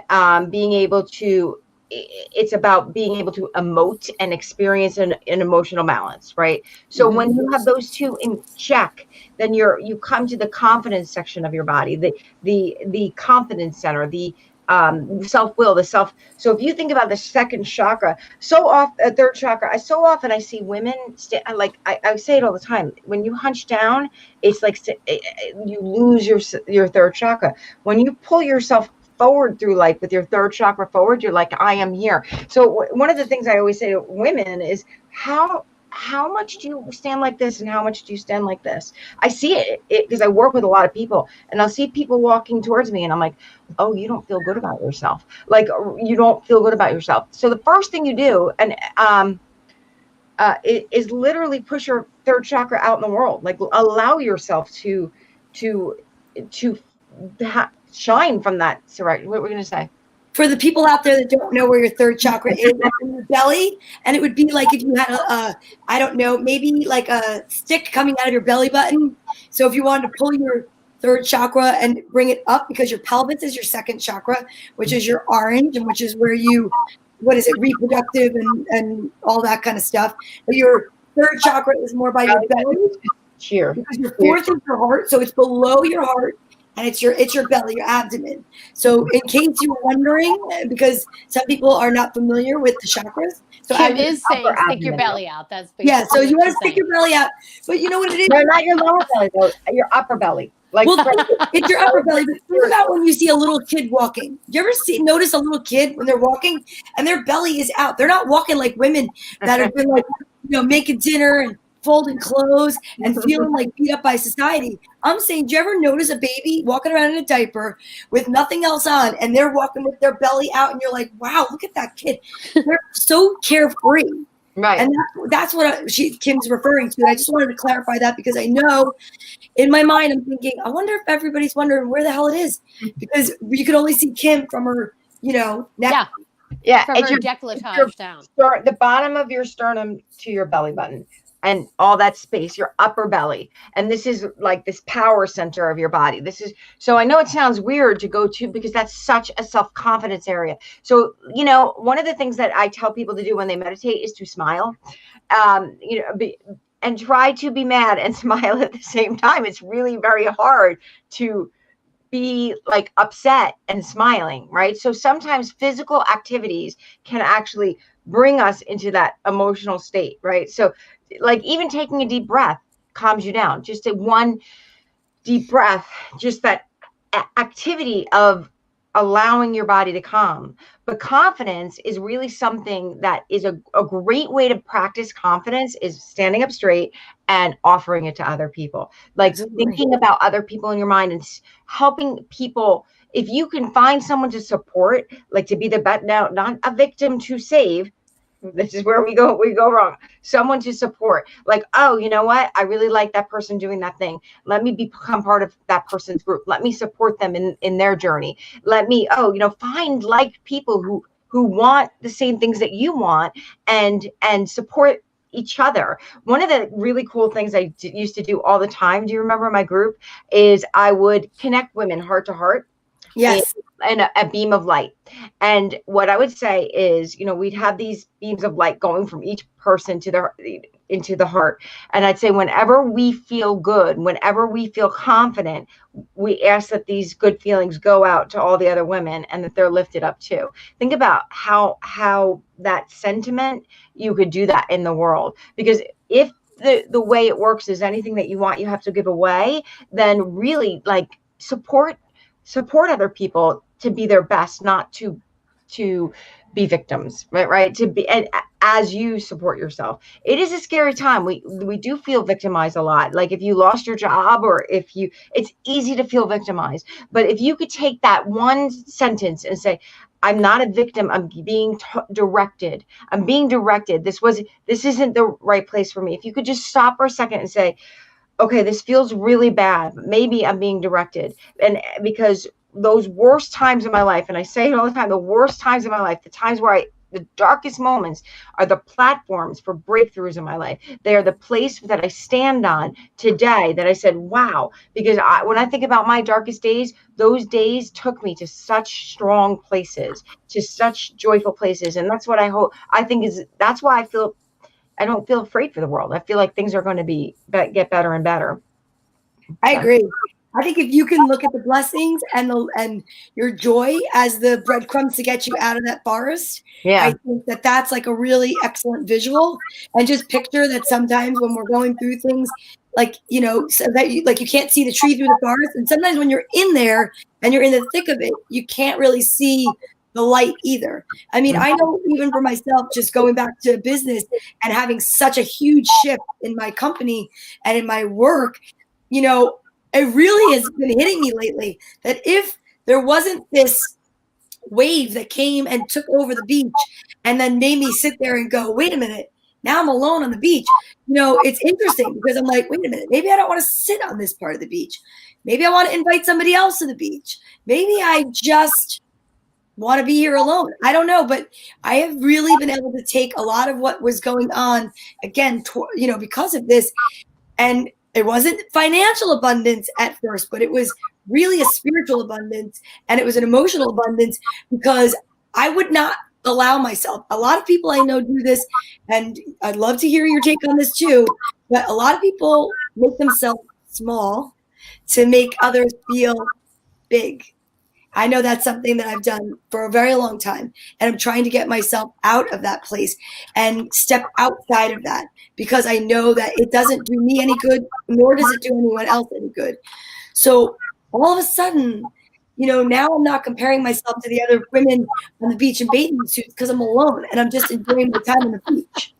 it's about being able to emote and experience an emotional balance, right? So when you have those two in check, then you come to the confidence section of your body, the confidence center, the self-will, so if you think about the second chakra, third chakra, I see women I say it all the time. When you hunch down, it's like you lose your third chakra. When you pull yourself forward through life with your third chakra forward, you're like, I am here. So one of the things I always say to women is how much do you stand like this and how much do you stand like this? I see it because I work with a lot of people and I'll see people walking towards me and I'm like, oh, you don't feel good about yourself. Like you don't feel good about yourself. So the first thing you do is literally push your third chakra out in the world. Like allow yourself to shine from that. So right, what we're going to say. For the people out there that don't know where your third chakra is, it's in your belly, and it would be like if you had I don't know, maybe like a stick coming out of your belly button. So if you wanted to pull your third chakra and bring it up, because your pelvis is your second chakra, which is your orange, and which is where reproductive and all that kind of stuff. But your third chakra is more by your belly. Cheer. Because your fourth is your heart, so it's below your heart. And it's your belly, your abdomen. So in case you were wondering, because some people are not familiar with the chakras. So Kim is saying stick your belly out. That's basically so you want to stick your belly out. But you know what it is? No, not your lower belly, though, your upper belly. It's your upper belly. But think about when you see a little kid walking. Do you ever notice a little kid when they're walking and their belly is out? They're not walking like women that have been making dinner and folding clothes and feeling like beat up by society. I'm saying, do you ever notice a baby walking around in a diaper with nothing else on and they're walking with their belly out and you're like, wow, look at that kid. They're so carefree. Right. And that's what Kim's referring to. And I just wanted to clarify that because I know in my mind, I'm thinking, I wonder if everybody's wondering where the hell it is, because you could only see Kim from her, neck. Yeah. From her decolletage down. The bottom of your sternum to your belly button. And all that space, your upper belly. And this is like this power center of your body. So I know it sounds weird to go to because that's such a self-confidence area. So, one of the things that I tell people to do when they meditate is to smile, and try to be mad and smile at the same time. It's really very hard to be like upset and smiling, right? So sometimes physical activities can actually bring us into that emotional state, right? So like even taking a deep breath calms you down. Just one deep breath, just that activity of allowing your body to calm. But confidence is really something that is a great way to practice confidence is standing up straight and offering it to other people. Like Absolutely. thinking about other people in your mind and helping people. If you can find someone to support, like to be the now, not a victim to save. This is where we go wrong. Someone to support, like, oh, you know what? I really like that person doing that thing. Let me become part of that person's group. Let me support them in their journey. Let me, find like people who want the same things that you want and support each other. One of the really cool things I used to do all the time, do you remember my group, is I would connect women heart to heart. Yes. And a beam of light. And what I would say is, we'd have these beams of light going from each person into the heart. And I'd say, whenever we feel good, whenever we feel confident, we ask that these good feelings go out to all the other women and that they're lifted up too. Think about how that sentiment, you could do that in the world. Because if the way it works is anything that you want, you have to give away, then really support other people to be their best, not to be victims, right? To be, and as you support yourself. It is a scary time. We do feel victimized a lot. Like if you lost your job or it's easy to feel victimized. But if you could take that one sentence and say, I'm not a victim. I'm being directed. I'm being directed. This isn't the right place for me. If you could just stop for a second and say, okay, this feels really bad. Maybe I'm being directed. And because those worst times in my life, and I say it all the time, the worst times in my life, the times where the darkest moments are the platforms for breakthroughs in my life. They are the place that I stand on today that I said, wow, because when I think about my darkest days, those days took me to such strong places, to such joyful places. And that's what that's why I don't feel afraid for the world. I feel like things are going to get better and better. I agree. I think if you can look at the blessings and your joy as the breadcrumbs to get you out of that forest, I think that's like a really excellent visual. And just picture that sometimes when we're going through things, so that you can't see the tree through the forest. And sometimes when you're in there and you're in the thick of it, you can't really see the light either. I mean, I know even for myself, just going back to business and having such a huge shift in my company and in my work, it really has been hitting me lately that if there wasn't this wave that came and took over the beach and then made me sit there and go, wait a minute, now I'm alone on the beach. It's interesting because I'm like, wait a minute, maybe I don't want to sit on this part of the beach. Maybe I want to invite somebody else to the beach. Maybe I just want to be here alone. I don't know, but I have really been able to take a lot of what was going on again, because of this. And it wasn't financial abundance at first, but it was really a spiritual abundance and it was an emotional abundance because I would not allow myself. A lot of people I know do this, and I'd love to hear your take on this too, but a lot of people make themselves small to make others feel big. I know that's something that I've done for a very long time, and I'm trying to get myself out of that place and step outside of that because I know that it doesn't do me any good, nor does it do anyone else any good. So all of a sudden, now I'm not comparing myself to the other women on the beach in bathing suits because I'm alone and I'm just enjoying my time on the beach.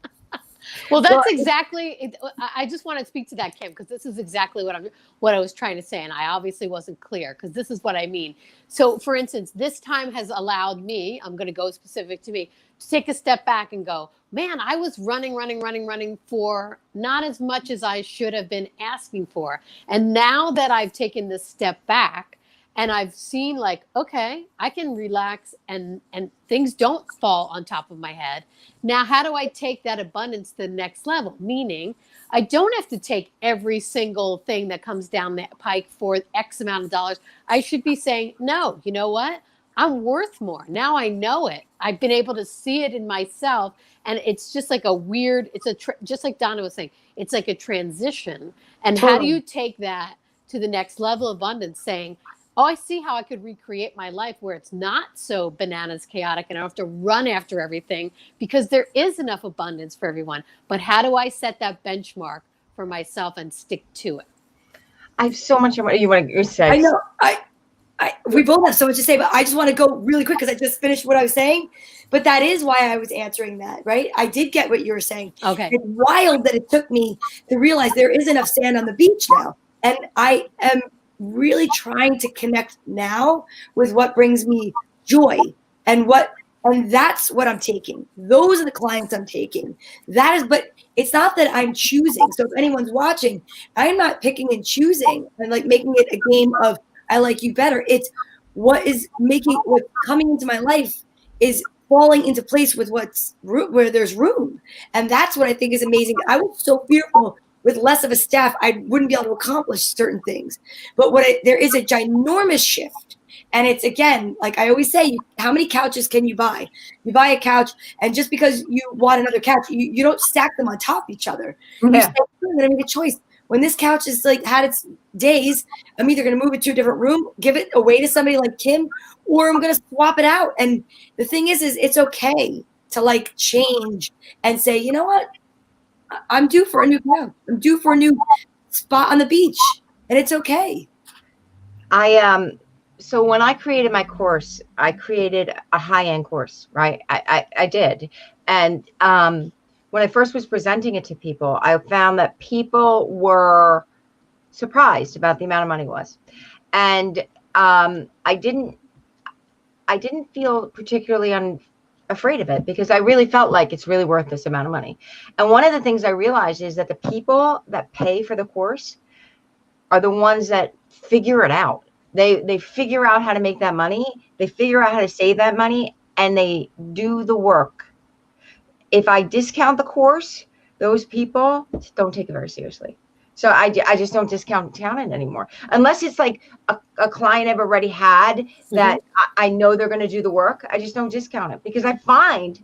Well, that's exactly it. I just want to speak to that, Kim, because this is exactly what I was trying to say. And I obviously wasn't clear because this is what I mean. So, for instance, this time has allowed me, I'm going to go specific to me, to take a step back and go, man, I was running for not as much as I should have been asking for. And now that I've taken this step back, and I've seen okay, I can relax and things don't fall on top of my head. Now, how do I take that abundance to the next level? Meaning, I don't have to take every single thing that comes down the pike for X amount of dollars. I should be saying, no, you know what? I'm worth more. Now I know it. I've been able to see it in myself. And it's just like just like Donna was saying, it's like a transition. And how do you take that to the next level of abundance saying, oh, I see how I could recreate my life where it's not so bananas chaotic and I don't have to run after everything because there is enough abundance for everyone. But how do I set that benchmark for myself and stick to it? I have so much you want to say. I know. we both have so much to say, but I just want to go really quick because I just finished what I was saying. But that is why I was answering that, right? I did get what you were saying. Okay. It's wild that it took me to realize there is enough sand on the beach now. And I am really trying to connect now with what brings me joy and that's what I'm taking. Those are the clients I'm taking. But it's not that I'm choosing. So if anyone's watching, I'm not picking and choosing and like making it a game of I like you better. It's what coming into my life is falling into place with where there's room. And that's what I think is amazing. I was so fearful with less of a staff, I wouldn't be able to accomplish certain things. But there is a ginormous shift. And it's, again, like I always say, how many couches can you buy? You buy a couch, and just because you want another couch, you don't stack them on top of each other. Yeah. You say, I'm going to make a choice. When this couch is like had its days, I'm either going to move it to a different room, give it away to somebody like Kim, or I'm going to swap it out. And the thing is it's okay to like change and say, you know what? I'm due for a new couch. I'm due for a new spot on the beach, and it's okay. So when I created my course, I created a high-end course, right? I did. And when I first was presenting it to people, I found that people were surprised about the amount of money it was. And I didn't feel particularly afraid of it because I really felt like it's really worth this amount of money. And one of the things I realized is that the people that pay for the course are the ones that figure it out. They figure out how to make that money. They figure out how to save that money, and they do the work. If I discount the course, those people don't take it very seriously. So I just don't discount it anymore. Unless it's like a client I've already had that I know they're going to do the work. I just don't discount it because I find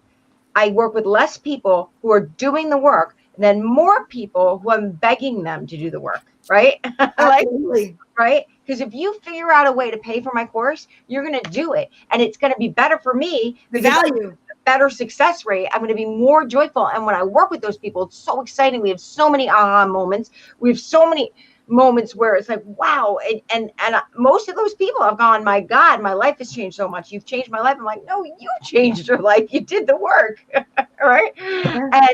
I work with less people who are doing the work than more people who I'm begging them to do the work. Right? Absolutely. Right? Because if you figure out a way to pay for my course, you're going to do it. And it's going to be better for me. The value. Better success rate. I'm going to be more joyful. And when I work with those people, it's so exciting. We have so many aha moments. We have so many moments where it's like, wow. And most of those people have gone, my God, my life has changed so much. You've changed my life. I'm like, no, you changed your life. You did the work. Right? Yeah.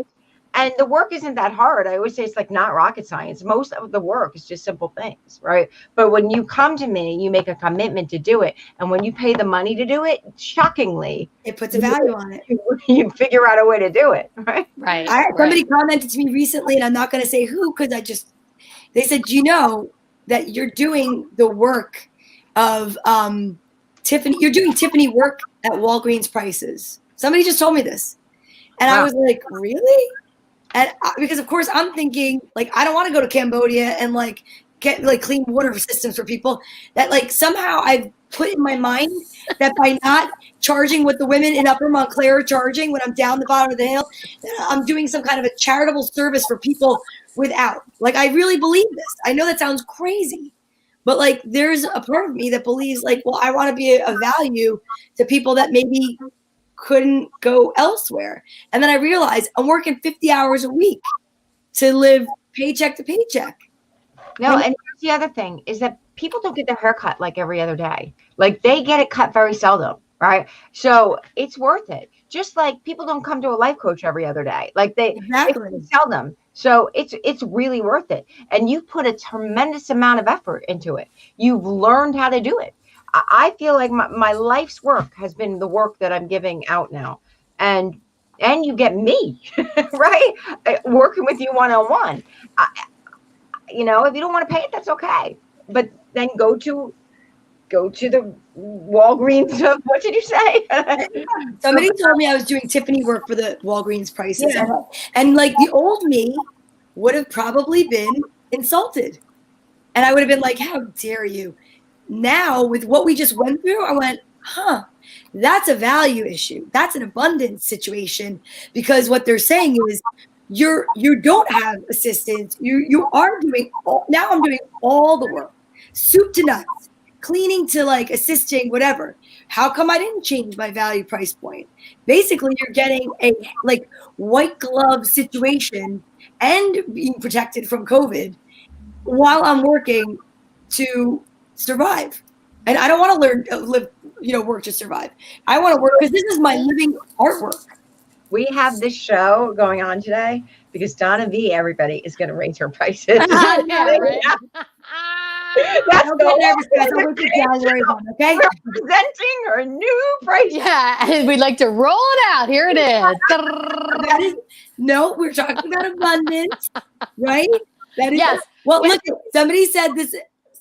And the work isn't that hard. I always say it's like not rocket science. Most of the work is just simple things, right? But when you come to me, you make a commitment to do it. And when you pay the money to do it, shockingly, it puts a value on it. You figure out a way to do it, right? Right. Somebody commented to me recently, and I'm not going to say who, because they said, do you know that you're doing the work of Tiffany? You're doing Tiffany work at Walgreens prices. Somebody just told me this. And wow. I was like, really? And because of course I'm thinking like, I don't want to go to Cambodia and like get like clean water systems for people. That like somehow I've put in my mind that by not charging what the women in Upper Montclair are charging when I'm down the bottom of the hill, that I'm doing some kind of a charitable service for people without. Like I really believe this. I know that sounds crazy, but like there's a part of me that believes like, well, I want to be a value to people that maybe couldn't go elsewhere. And then I realized I'm working 50 hours a week to live paycheck to paycheck. No, and here's the other thing is that people don't get their hair cut like every other day. Like they get it cut very seldom, right? So it's worth it. Just like people don't come to a life coach every other day. Like they seldom. So it's really worth it. And you put a tremendous amount of effort into it. You've learned how to do it. I feel like my life's work has been the work that I'm giving out now. And you get me, right? Working with you one-on-one. You know, if you don't want to pay it, that's okay. But then go to the Walgreens. What did you say? Somebody told me I was doing Tiffany work for the Walgreens prices. Yeah. And like the old me would have probably been insulted. And I would have been like, how dare you? Now, with what we just went through, I went, that's a value issue. That's an abundance situation, because what they're saying is you don't have assistants. You are doing now I'm doing all the work, soup to nuts, cleaning to like assisting, whatever. How come I didn't change my value price point? Basically, you're getting a like white glove situation and being protected from COVID while I'm working to survive. And I don't want to live, work to survive. I want to work because this is my living artwork. We have this show going on today because Donna Vee, everybody, is going to raise her prices. Yeah, right? That's Don't get nervous, guys. I'll wait till January 1, okay? We're presenting her new price. Yeah, and we'd like to roll it out. Here it is. No, we're talking about abundance, right? That is Yes. Well, look, somebody said this,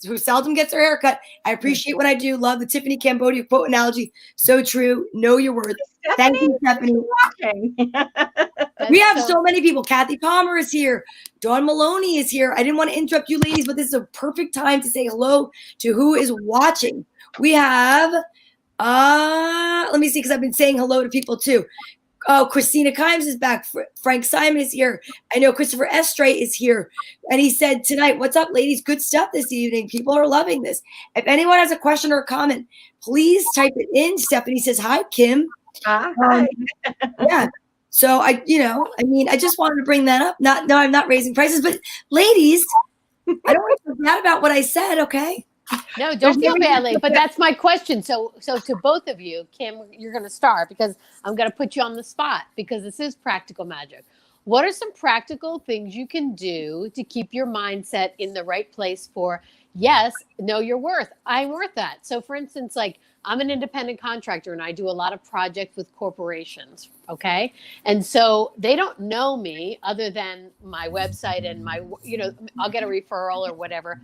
who seldom gets their hair cut. I appreciate what I do. Love the Tiffany Cambodia quote analogy. So true. Know your worth. Thank you, Stephanie. We have so many people. Kathy Palmer is here. Dawn Maloney is here. I didn't want to interrupt you ladies, but this is a perfect time to say hello to who is watching. We have, let me see, because I've been saying hello to people too. Oh, Christina Kimes is back. Frank Simon is here. I know Christopher Estray is here. And he said tonight, what's up, ladies? Good stuff this evening. People are loving this. If anyone has a question or a comment, please type it in. Stephanie says, hi, Kim. Hi. Yeah. So I just wanted to bring that up. No, I'm not raising prices, but ladies, I don't want to feel bad about what I said, okay? No, don't feel badly. But that's my question. So to both of you, Kim, you're going to start because I'm going to put you on the spot because this is practical magic. What are some practical things you can do to keep your mindset in the right place for, yes, know your worth. I'm worth that. So for instance, like I'm an independent contractor and I do a lot of projects with corporations. Okay. And so they don't know me other than my website and my, I'll get a referral or whatever.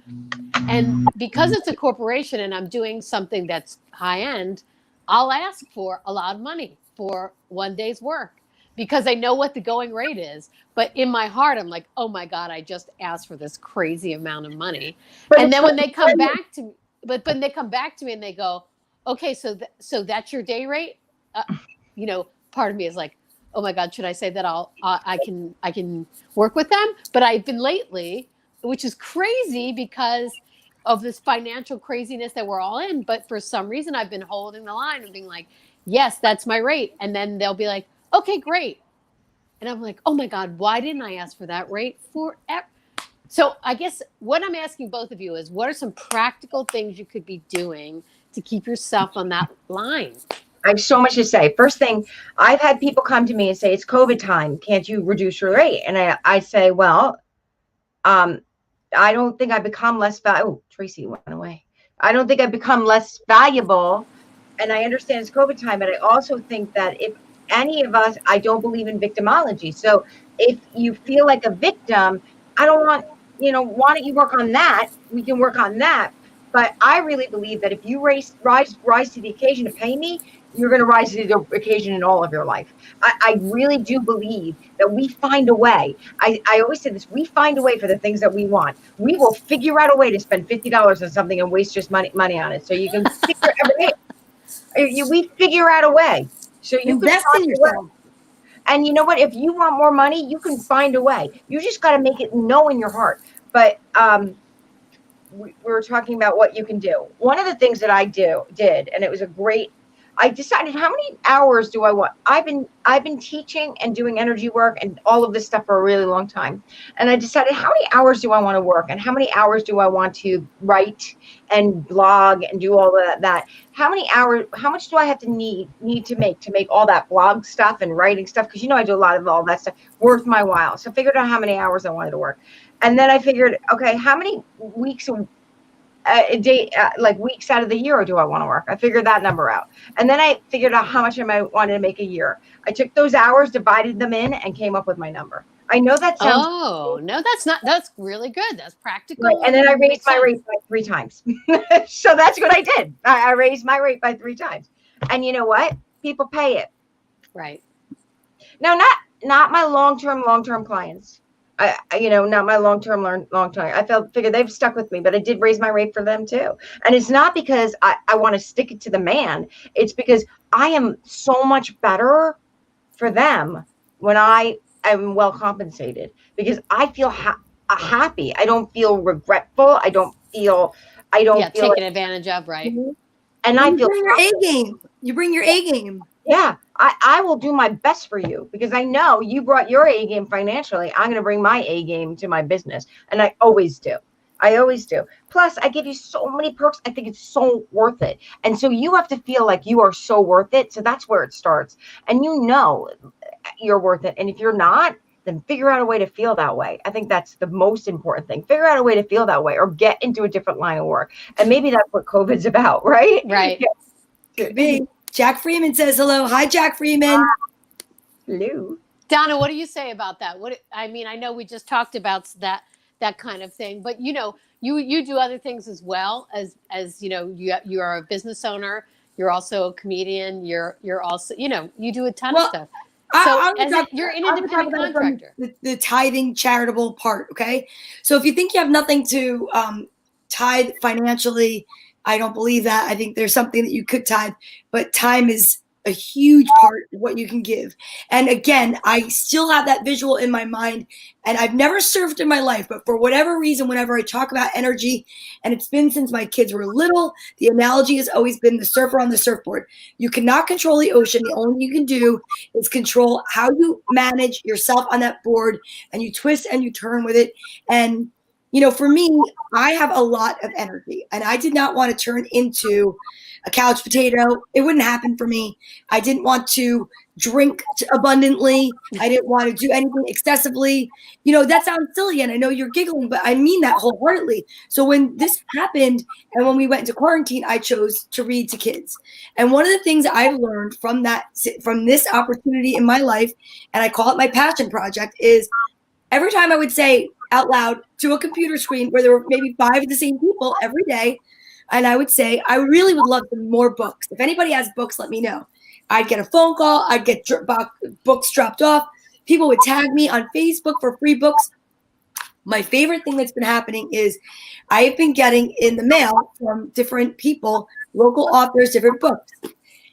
And because it's a corporation and I'm doing something that's high end, I'll ask for a lot of money for one day's work because I know what the going rate is. But in my heart, I'm like, oh my God, I just asked for this crazy amount of money. And then when they come back to me, but when they come back to me and they go, okay, so that's your day rate? Part of me is like, oh my God, should I say that I can work with them? But I've been lately, which is crazy because of this financial craziness that we're all in. But for some reason, I've been holding the line and being like, yes, that's my rate. And then they'll be like, okay, great. And I'm like, oh my God, why didn't I ask for that rate forever? So I guess what I'm asking both of you is what are some practical things you could be doing to keep yourself on that line? I have so much to say. First thing, I've had people come to me and say, it's COVID time. Can't you reduce your rate? And I say, well, I don't think I become less valuable. Oh, Tracy went away. I don't think I become less valuable. And I understand it's COVID time, but I also think that if any of us, I don't believe in victimology. So if you feel like a victim, I don't want, why don't you work on that? We can work on that. But I really believe that if you rise to the occasion to pay me, you're going to rise to the occasion in all of your life. I really do believe that we find a way. I always say this, we find a way for the things that we want. We will figure out a way to spend $50 on something and waste just money on it. So you can figure we figure out a way. So you invest in yourself. And you know what? If you want more money, you can find a way. You just got to make it know in your heart. But we were talking about what you can do. One of the things that I did, and it was I decided how many hours do I want. I've been teaching and doing energy work and all of this stuff for a really long time. And I decided how many hours do I want to work and how many hours do I want to write and blog and do all of that. How much do I have to need to make all that blog stuff and writing stuff? Because I do a lot of all that stuff worth my while. So I figured out how many hours I wanted to work. And then I figured, okay, how many weeks a day, like weeks out of the year do I want to work? I figured that number out. And then I figured out how much I might want to make a year. I took those hours, divided them in, and came up with my number. I know that sounds... Oh, no, that's really good. That's practical. Right. And then I raised my rate by 3 times. So that's what I did. I raised my rate by 3 times. And you know what? People pay it. Right. Now, not my long-term clients. Not my long-term. I figured they've stuck with me, but I did raise my rate for them too. And it's not because I want to stick it to the man. It's because I am so much better for them when I am well compensated because I feel happy. I don't feel regretful. I don't feel taken advantage of. Right. Mm-hmm. And I feel your A game. You bring your A game. Yeah. I will do my best for you because I know you brought your A game financially. I'm going to bring my A game to my business. And I always do. I always do. Plus, I give you so many perks. I think it's so worth it. And so you have to feel like you are so worth it. So that's where it starts. And you know you're worth it. And if you're not, then figure out a way to feel that way. I think that's the most important thing. Figure out a way to feel that way or get into a different line of work. And maybe that's what COVID's about, right? Right. Could be. Jack Freeman says hello. Hi, Jack Freeman. Hello. Donna, what do you say about that? I mean, I know we just talked about that kind of thing, but you do other things as well as you are a business owner. You're also a comedian. You're also you do a ton of stuff. So you're an independent contractor. The tithing charitable part, okay? So if you think you have nothing to tithe financially, I don't believe that. I think there's something that you could tithe, but time is a huge part of what you can give. And again, I still have that visual in my mind, and I've never surfed in my life, but for whatever reason, whenever I talk about energy, and it's been since my kids were little, the analogy has always been the surfer on the surfboard. You cannot control the ocean. The only thing you can do is control how you manage yourself on that board, and you twist and you turn with it. And for me, I have a lot of energy, and I did not want to turn into a couch potato. It wouldn't happen for me. I didn't want to drink abundantly. I didn't want to do anything excessively. That sounds silly, and I know you're giggling, but I mean that wholeheartedly. So when this happened and when we went into quarantine, I chose to read to kids. And one of the things I've learned from this opportunity in my life, and I call it my passion project, is every time I would say out loud to a computer screen where there were maybe 5 of the same people every day, and I would say, I really would love some more books. If anybody has books, let me know. I'd get a phone call. I'd get books dropped off. People would tag me on Facebook for free books. My favorite thing that's been happening is I have been getting in the mail from different people, local authors, different books.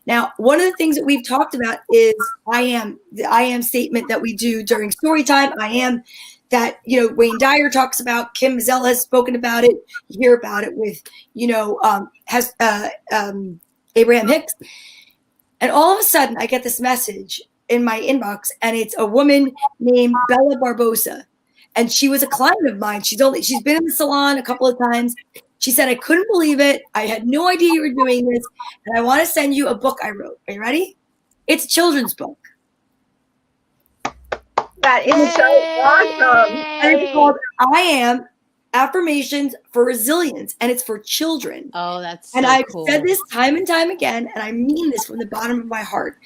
Now, one of the things that we've talked about is the I am statement that we do during story time. I am that, Wayne Dyer talks about. Kim Mazzella has spoken about it. You hear about it with, Abraham Hicks. And all of a sudden, I get this message in my inbox, and it's a woman named Bella Barbosa. And she was a client of mine. She's been in the salon a couple of times. She said, I couldn't believe it. I had no idea you were doing this. And I want to send you a book I wrote. Are you ready? It's a children's book. That is so awesome. And it's called I Am Affirmations for Resilience. And it's for children. Oh, that's and I've said this time and time again, and I mean this from the bottom of my heart.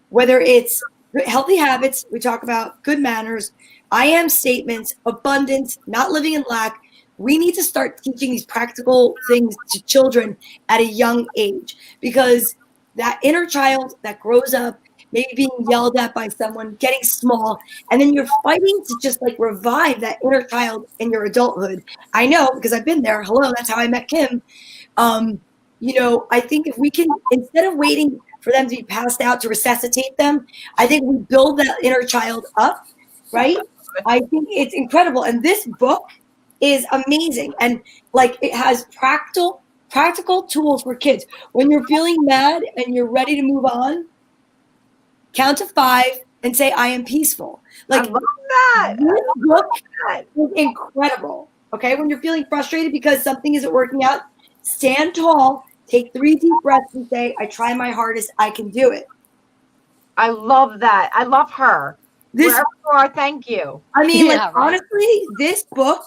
Whether it's healthy habits, we talk about good manners, I am statements, abundance, not living in lack. We need to start teaching these practical things to children at a young age, because that inner child that grows up, maybe being yelled at by someone, getting small, and then you're fighting to just revive that inner child in your adulthood. I know, because I've been there. Hello, that's how I met Kim. I think if we can, instead of waiting for them to be passed out to resuscitate them, I think we build that inner child up, right? I think it's incredible. And this book is amazing. And it has practical tools for kids. When you're feeling mad and you're ready to move on, count to 5 and say, I am peaceful. I love that. This book is incredible. Okay. When you're feeling frustrated because something isn't working out, stand tall, take 3 deep breaths and say, I try my hardest. I can do it. I love that. I love her. Wherever you are, thank you. I mean, honestly, this book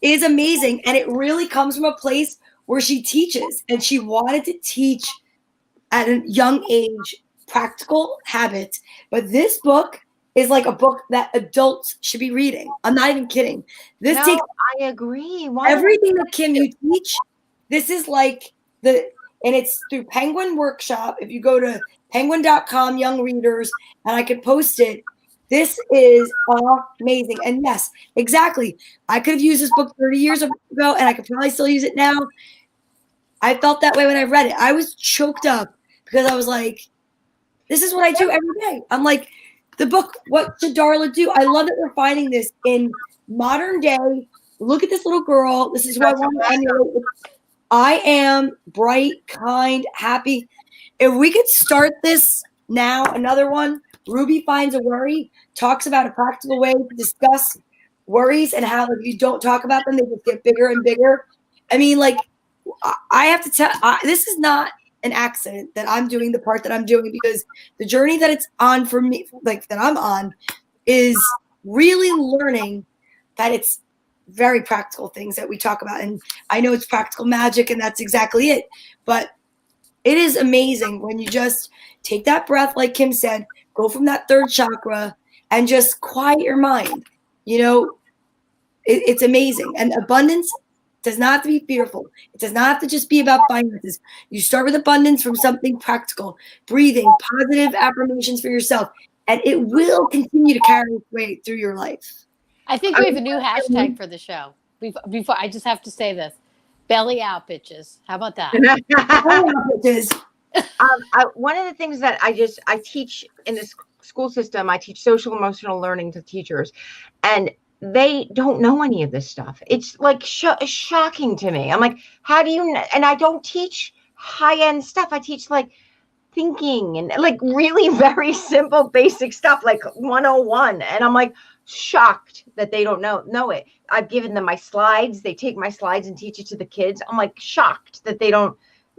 is amazing. And it really comes from a place where she teaches, and she wanted to teach at a young age practical habits. But this book is like a book that adults should be reading. I'm not even kidding. I agree. Everything that Kim you teach, this is and it's through Penguin Workshop. If you go to penguin.com, young readers, and I can post it. This is amazing. And yes, exactly. I could have used this book 30 years ago, and I could probably still use it now. I felt that way when I read it. I was choked up because I was like, this is what I do every day. I'm like, the book, what should Darla do? I love that we're finding this in modern day. Look at this little girl. This is who I want to emulate. I am bright, kind, happy. If we could start this now, another one, Ruby Finds a Worry, talks about a practical way to discuss worries and how if you don't talk about them, they just get bigger and bigger. I mean, like, I have to tell, this is not an accident that I'm doing the part that I'm doing, because the journey that it's on for me, like that I'm on, is really learning that it's very practical things that we talk about. And I know it's practical magic, and that's exactly it. But it is amazing when you just take that breath, like Kim said, go from that third chakra and just quiet your mind. You know, it's amazing. And abundance does not have to be fearful. It does not have to just be about finances. You start with abundance from something practical, breathing, positive affirmations for yourself, and it will continue to carry its way through your life. I think we have a new hashtag for the show. Before I just have to say this: belly out, bitches. How about that? One of the things that I teach in this school system, I teach social emotional learning to teachers, and they don't know any of this stuff. It's like shocking to me. I'm like, how do you know? And I don't teach high-end stuff. I teach like thinking and like really very simple basic stuff like 101, and I'm like shocked that they don't know it. I've given them my slides. They take my slides and teach it to the kids. I'm like shocked that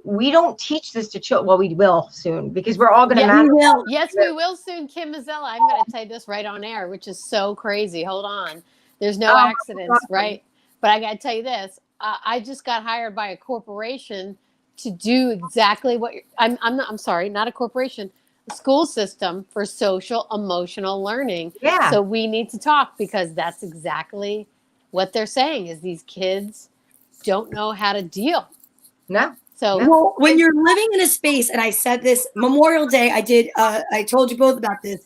we don't teach this to children. Well, we will soon, because we're all going to Yes, we will soon. Kim Mazzella, I'm going to say this right on air, which is so crazy. Hold on. There's no accidents, right? But I got to tell you this. I just got hired by a corporation to do exactly what I'm sorry, not a corporation, a school system for social emotional learning. Yeah. So we need to talk, because that's exactly what they're saying is these kids don't know how to deal. No. So well, when you're living in a space, and I said this Memorial Day, I told you both about this.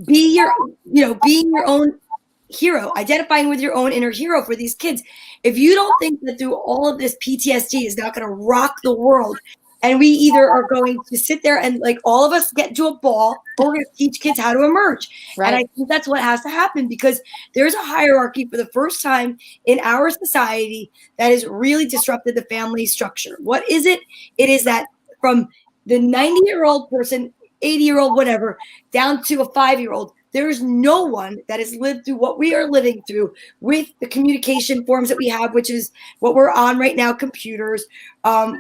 Being your own hero, identifying with your own inner hero for these kids. If you don't think that through all of this PTSD is not going to rock the world, and we either are going to sit there and like all of us get into a ball, or we're going to teach kids how to emerge. Right. And I think that's what has to happen, because there's a hierarchy for the first time in our society that has really disrupted the family structure. What is it? It is that from the 90-year-old person, 80-year-old, whatever, down to a 5-year-old, there is no one that has lived through what we are living through with the communication forms that we have, which is what we're on right now, computers,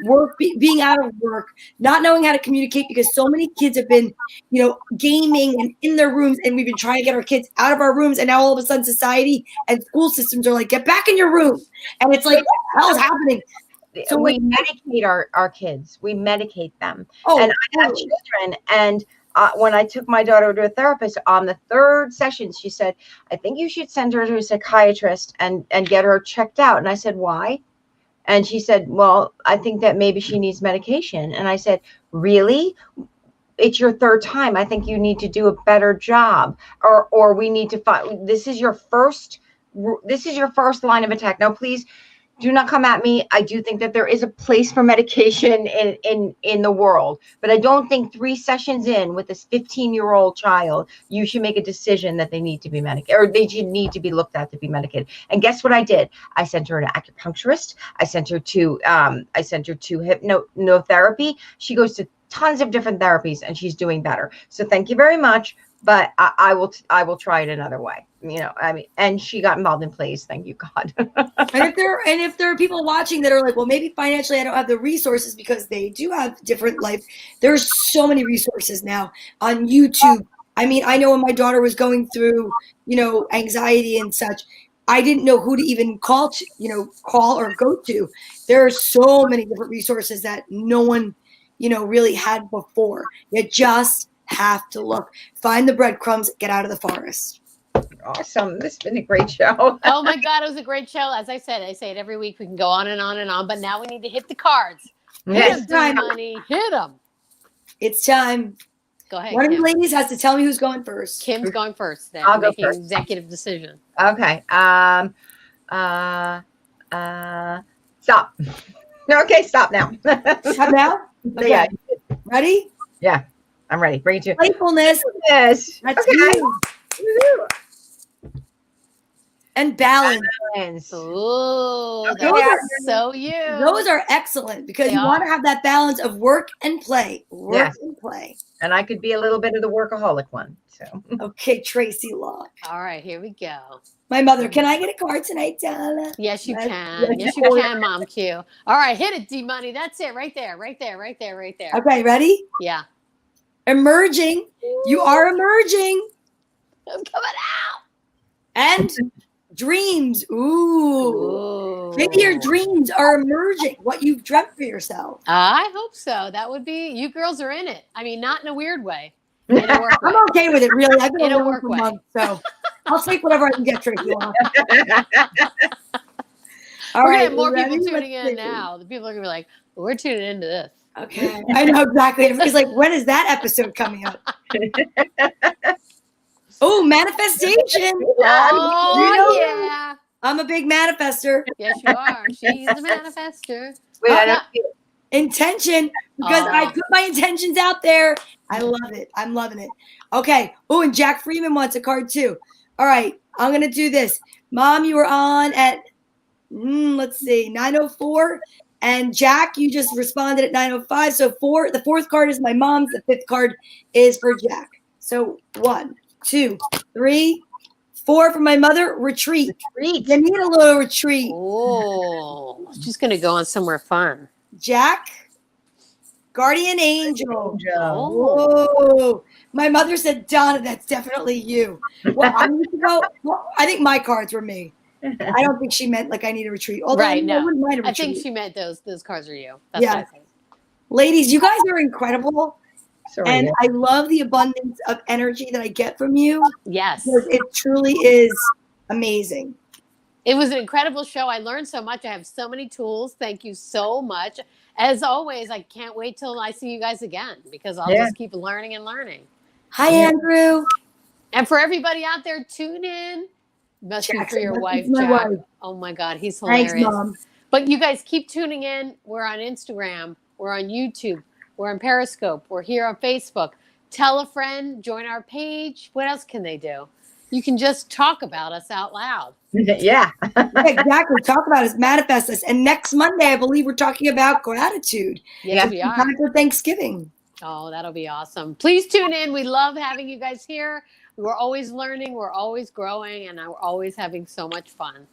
work, being out of work, not knowing how to communicate, because so many kids have been, gaming and in their rooms, and we've been trying to get our kids out of our rooms, and now all of a sudden society and school systems are like, get back in your room. And it's like, what the hell is happening? So we medicate our kids. We medicate them. And I have children, and when I took my daughter to a therapist on the third session, she said, I think you should send her to a psychiatrist and get her checked out. And I said, why? And she said, well, I think that maybe she needs medication. And I said, really? It's your third time. I think you need to do a better job, or we need to find, this is your first line of attack. Now, please do not come at me. I do think that there is a place for medication in the world, but I don't think 3 sessions in with this 15-year-old child, you should make a decision that they need to be medicated, or they should need to be looked at to be medicated. And guess what I did? I sent her to an acupuncturist. I sent her to hypnotherapy. She goes to tons of different therapies, and she's doing better. So thank you very much. But I will try it another way. And she got involved in plays. Thank you, God. And if there are people watching that are like, well, maybe financially I don't have the resources, because they do have different life. There's so many resources now on YouTube. I mean, I know when my daughter was going through, anxiety and such, I didn't know who to even call or go to. There are so many different resources that no one, really had before. You just have to look, find the breadcrumbs, get out of the forest. Awesome. This has been a great show. Oh my God, it was a great show. As I said, I say it every week. We can go on and on and on, but now we need to hit the cards. Hit them, money. Hit them. It's time. Go ahead. One of you ladies has to tell me who's going first. Kim's going first. Then I'll go making first. An executive decision. Okay. Stop. Okay, stop now. Stop now? Okay. Yeah. Ready? Yeah, I'm ready. Bring it to you. Playfulness. Yes. That's okay. you. Woo-hoo. and balance. Ooh, Okay, those yeah. are so you. Those are excellent because They you want to are. have that balance of work and play. Work Yes. and play. And I could be a little bit of the workaholic one. So Okay, Tracy Locke. All right, here we go. My mother, can I get a card tonight, Donna? Yes, you Yes, can. yes, Yes, you you can, Mom Q. All right, hit it, D Money. That's it, right there, right there, right there, right there. Okay, ready? Yeah, Emerging. You are emerging. I'm coming out. And dreams. Ooh. Maybe your Ooh. dreams are emerging. What you've dreamt for yourself. I hope so. That would be, you girls are in it. I mean, not in a weird way, in a work way. I'm okay with it, really. I've been In a alone work for way. months, so I'll take whatever I can get, Tracy Locke. All We're going to right, have more you people ready? tuning Let's in see. now. The people are going to be like, we're tuning into this. Okay, I know exactly. Everybody's like, when is that episode coming up? Oh, manifestation. Oh, You know, yeah. I'm a big manifester. Yes, you are. She's a manifester. Wait, I Oh, don't see it. Intention, because I Oh. put my intentions out there. I love it. I'm loving it. Okay. Oh, and Jack Freeman wants a card too. All right. I'm going to do this. Mom, you were on at, let's see, 9:04. And Jack, you just responded at 9:05. So the fourth card is my mom's. The fifth card is for Jack. So 1, 2, 3, 4 for my mother. Retreat. Read. You need a little retreat. Oh, she's going to go on somewhere fun. Jack, guardian angel. Oh. Whoa. My mother said, Donna, that's definitely you. Well, I need to go. Well, I think my cards were me. I don't think she meant like I need a retreat. Although Right, I no. wouldn't mind a I retreat. think she meant those cards are you. That's Yeah. what I think. Ladies, you guys are incredible. Sorry. And I love the abundance of energy that I get from you. Yes. Because it truly is amazing. It was an incredible show. I learned so much. I have so many tools. Thank you so much. As always, I can't wait till I see you guys again because I'll just keep learning and learning. Hi, Andrew. And for everybody out there, tune in. Must be for your wife, my Jack. wife. Oh my God, he's hilarious. Thanks, Mom. But you guys keep tuning in. We're on Instagram. We're on YouTube. We're on Periscope. We're here on Facebook. Tell a friend. Join our page. What else can they do? You can just talk about us out loud. Yeah. Exactly. Talk about us, manifest us. And next Monday, I believe we're talking about gratitude. Yes, It's we are. time for Thanksgiving. Oh, that'll be awesome. Please tune in. We love having you guys here. We're always learning. We're always growing. And we're always having so much fun.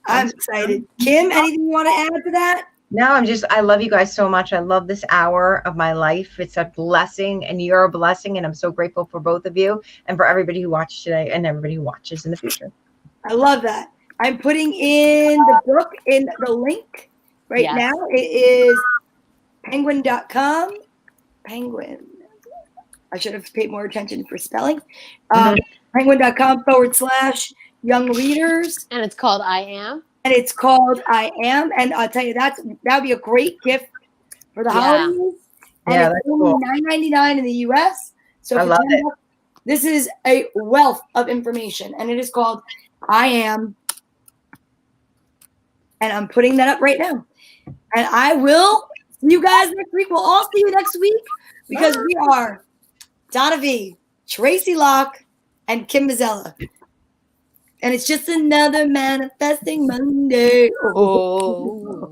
I'm excited. Kim, anything you want to add to that? No, I love you guys so much. I love this hour of my life. It's a blessing and you're a blessing. And I'm so grateful for both of you and for everybody who watched today and everybody who watches in the future. I love that. I'm putting in the book in the link right now. It is penguin.com. Penguin. I should have paid more attention for spelling. Penguin.com/young readers. And it's called I Am. And it's called I Am. And I'll tell you, that would be a great gift for the holidays. And Yeah, it's only $9.99 in the US. So I love it. This is a wealth of information. And it is called I Am. And I'm putting that up right now. And I will see you guys next week. We'll all see you next week because we are Donna Vee, Tracy Locke, and Kim Mazzella. And it's just another manifesting Monday. Oh.